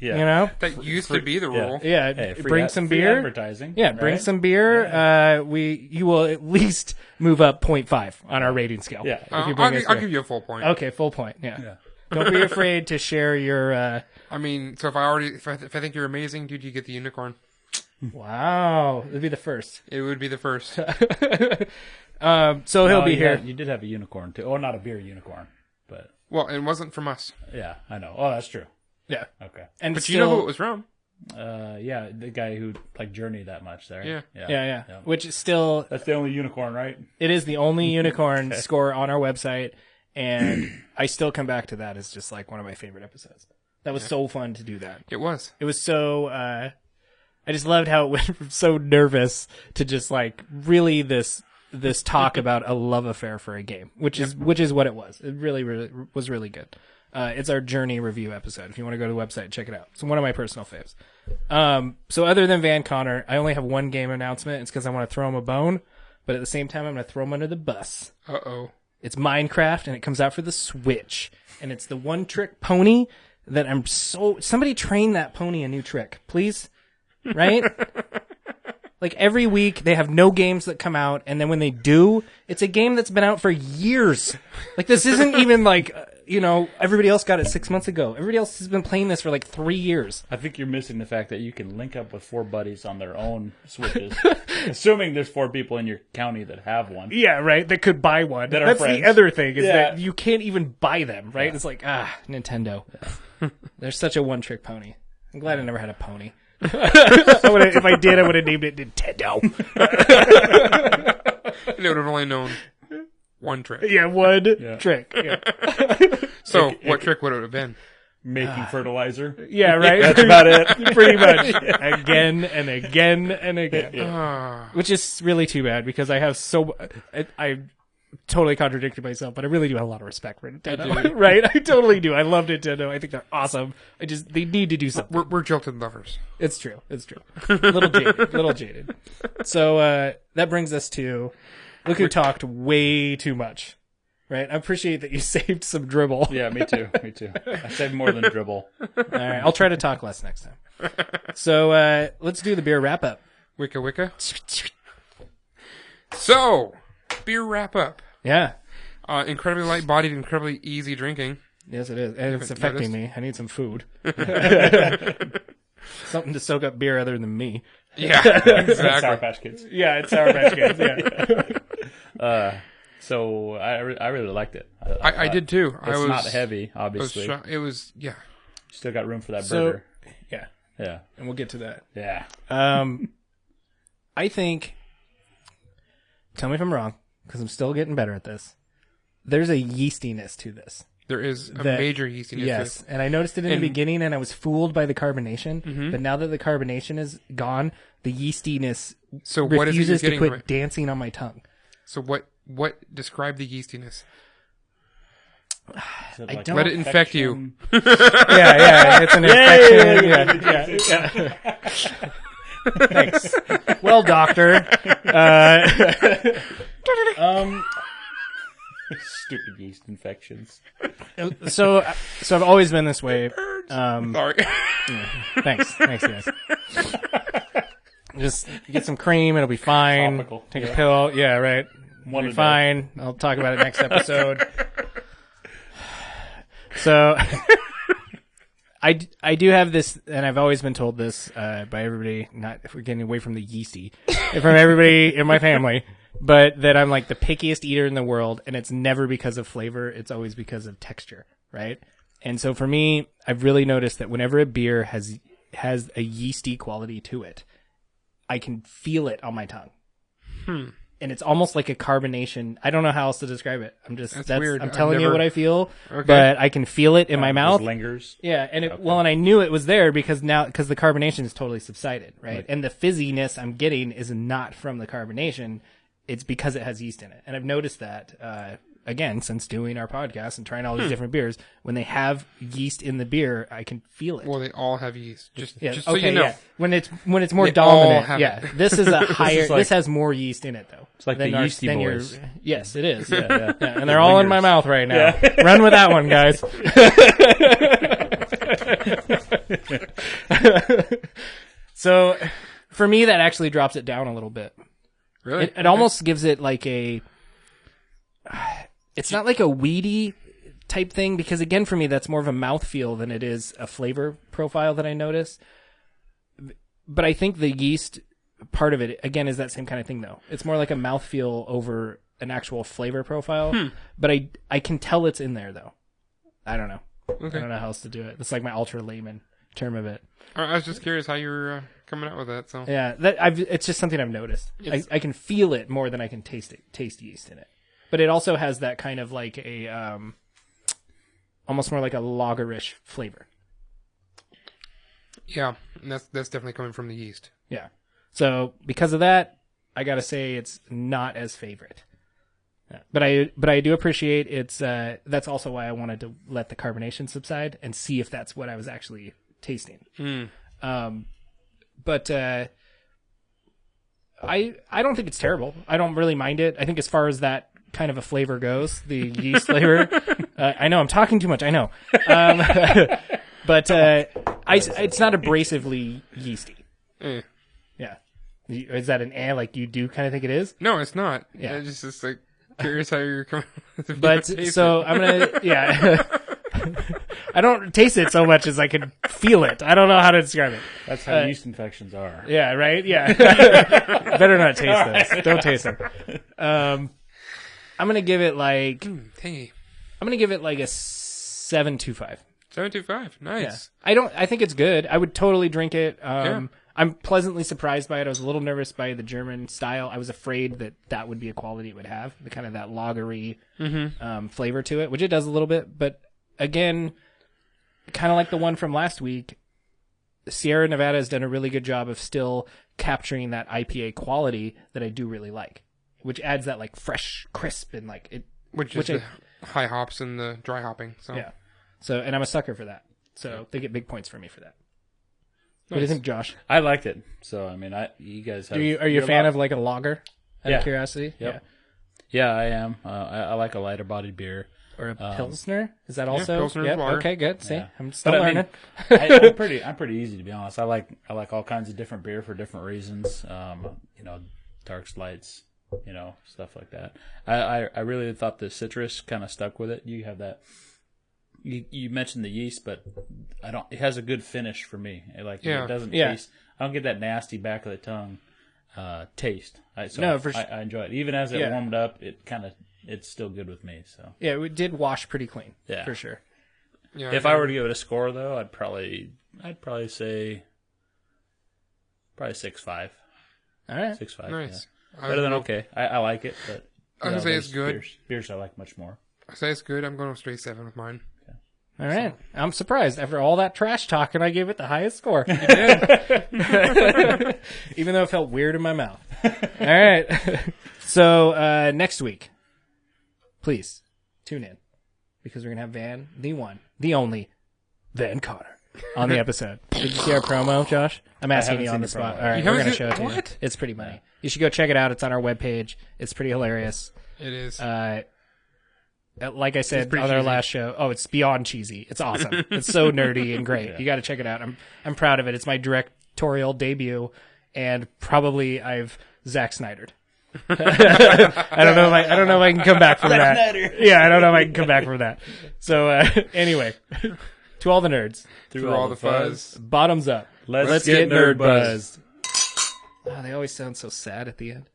you know, That used to be the rule. yeah, Hey, bring some free beer. advertising. Yeah, bring right? some beer. You will at least move up 0.5 on our rating scale. Yeah. if you bring us I'll beer. give you a full point. Okay, full point. Yeah. Don't be afraid to share your. I mean, so if I think you're amazing, dude, you get the unicorn. Wow, it'd be the first. It would be the first. So he'll be here. You did have a unicorn too. Oh, not a beer unicorn, but Well, it wasn't from us. yeah, I know. Oh, that's true. Yeah, Okay. and But still, you know who it was from? Yeah, the guy who like Journey that much there. Yeah. Yeah. Which is still, That's the only unicorn, right? it is the only unicorn score on our website, and I still come back to that as just like one of my favorite episodes. That was so fun to do that. It was. It was so, I just loved how it went from so nervous to just like really this talk about a love affair for a game, which is what it was. It really was really good. It's our Journey review episode. If you want to go to the website, check it out. It's one of my personal faves. So other than Van Connor, I only have one game announcement. It's because I want to throw him a bone, but at the same time, I'm going to throw him under the bus. Uh-oh. It's Minecraft, and it comes out for the Switch, and it's the one-trick pony that somebody train that pony a new trick, please. Right? Like every week they have no games that come out, and then when they do, it's a game that's been out for years. Like this isn't even like, everybody else got it 6 months ago. Everybody else has been playing this for like 3 years. I think you're missing the fact that you can link up with 4 buddies on their own Switches, assuming there's 4 people in your county that have one. Yeah, right. That could buy one. That are That's friends. The other thing is Yeah. that you can't even buy them. Right? Yeah. It's like Nintendo. They're such a one-trick pony. I'm glad I never had a pony. If I did, I would have named it Nintendo. They would have only known one trick. Yeah, one trick. Yeah, So, what trick would it have been? Making fertilizer. yeah right. That's about it. Pretty much. Again and again and again. Ah. Which is really too bad because I have I totally contradicted myself, but I really do have a lot of respect for Nintendo. Right? I totally do. I love Nintendo. I think they're awesome. They need to do something. We're jilted lovers. It's true. Little jaded. So, that brings us to, look who talked way too much. Right? I appreciate that you saved some dribble. Yeah, me too. I said more than dribble. All right. I'll try to talk less next time. So, let's do the beer wrap up. Wicca wicca. So, beer wrap up. Yeah. Incredibly light-bodied, incredibly easy drinking. Yes, it is. And it's Haven't affecting noticed? me. I need some food. Something to soak up beer other than me. Yeah, Sour exactly. Patch Kids. Yeah, it's Sour Patch Kids. Yeah. So I really liked it. I did too. It's not heavy, obviously. It was, yeah. Still got room for that So, burger. yeah. Yeah. And we'll get to that. Yeah. I think, tell me if I'm wrong, because I'm still getting better at this. There's a yeastiness to this. There is a That- major yeastiness. Yes, and I noticed it in the beginning, and I was fooled by the carbonation. But now that the carbonation is gone, the yeastiness So what is it you're refuses to getting from quit it? dancing on my tongue. So what describe the yeastiness? Is it I like don't- Let it infect you. Yeah, it's an infection. Yeah. Thanks. Well, doctor. Stupid yeast infections. So I've always been this way. Sorry. Thanks, guys. Just get some cream, it'll be fine. Topical. Take a Yeah. pill. Yeah, right. One It'll a be day. fine. I'll talk about it next episode. So I do have this, and I've always been told this by everybody. Not if we're getting away from the yeasty, from everybody in my family, but that I'm like the pickiest eater in the world, and it's never because of flavor. It's always because of texture, right? And so for me, I've really noticed that whenever a beer has a yeasty quality to it, I can feel it on my tongue. And it's almost like a carbonation. I don't know how else to describe it. That's weird. I'm telling you what I feel, but I can feel it in my mouth. Lingers. Yeah, and and I knew it was there because the carbonation is totally subsided, right? And the fizziness I'm getting is not from the carbonation; it's because it has yeast in it. And I've noticed that again since doing our podcast and trying all these different beers. When they have yeast in the beer, I can feel it. Well, they all have yeast. Just okay, so you know. Yeah. When it's more They dominant, all have yeah. it. This is a higher. This has more yeast in it, though. It's like the Yeasty Boys. Yes, it is. Yeah. And they're all in my mouth right now. Yeah. Run with that one, guys. So, for me, that actually drops it down a little bit. Really? It almost gives it like a. It's not like a weedy type thing because, again, for me, that's more of a mouthfeel than it is a flavor profile that I notice. But I think the yeast part of it, again, is that same kind of thing, though. It's more like a mouthfeel over an actual flavor profile. But I can tell it's in there, though. I don't know. Okay. I don't know how else to do it. It's like my ultra layman term of it. I was just curious how you were coming out with that. So yeah, it's just something I've noticed. I can feel it more than I can taste yeast in it. But it also has that kind of like a almost more like a lagerish flavor. Yeah, and that's definitely coming from the yeast. Yeah. So because of that, I gotta say it's not as favorite. But I do appreciate it's. That's also why I wanted to let the carbonation subside and see if that's what I was actually tasting. But I don't think it's terrible. I don't really mind it. I think as far as that kind of a flavor goes, the yeast flavor. I know I'm talking too much. I know, but it's not abrasively yeasty. Yeah, is that an like you do kind of think it is? No, it's not. Yeah, it's just like curious how you're coming. But so I'm gonna I don't taste it so much as I can feel it. I don't know how to describe it. That's how yeast infections are. Yeah, right? Yeah. Better not taste those. Don't taste them. I'm going to give it like... tangy. I'm going to give it like a 7.25. 7.25. Nice. Yeah. I think it's good. I would totally drink it. I'm pleasantly surprised by it. I was a little nervous by the German style. I was afraid that would be a quality it would have. The kind of that lagery flavor to it, which it does a little bit. But again, kind of like the one from last week, Sierra Nevada has done a really good job of still capturing that IPA quality that I do really like, which adds that like fresh, crisp, and like it. Which is the high hops and the dry hopping. So. Yeah. So, and I'm a sucker for that. So they get big points for me for that. What do you think, Josh? I liked it. So, I mean, you guys have... Are you a fan of like a lager? Out of curiosity? Yep. Yeah, I am. I like a lighter bodied beer. Or a Pilsner? Is that also? Pilsner is lager. Okay, good. See, Yeah. I'm still learning. I'm pretty easy, to be honest. I like all kinds of different beer for different reasons. Darks, lights, stuff like that. I really thought the citrus kind of stuck with it. You have that. You mentioned the yeast, but it has a good finish for me. It doesn't taste. I don't get that nasty back of the tongue taste. I enjoy it. Even as it warmed up, it's still good with me. So yeah, it did wash pretty clean. Yeah, for sure. Yeah, if I were to give it a score, though, I'd probably say 6.5. All right, 6.5. Nice. Yeah. Better than okay. I like it, but I would say it's good. Beers I like much more. I say it's good. I'm going to straight 7 with mine. All right. I'm surprised. After all that trash talking, I gave it the highest score. You did. Even though it felt weird in my mouth. All right. So next week, please tune in because we're going to have Van, the one, the only, Van Cotter on the episode. Did you see our promo, Josh? I'm asking you on the spot. All right. We're going to show it to you. It's pretty funny. You should go check it out. It's on our webpage. It's pretty hilarious. It is. Like I said on our last show, it's beyond cheesy. It's awesome. It's so nerdy and great. Yeah. You got to check it out. I'm proud of it. It's my directorial debut, and probably I've Zack Snydered. I don't know if I can come back from that. Yeah, I don't know if I can come back from that. So anyway, To all the nerds. Through all the fuzz. Bottoms up. Let's get nerd buzzed. Oh, they always sound so sad at the end.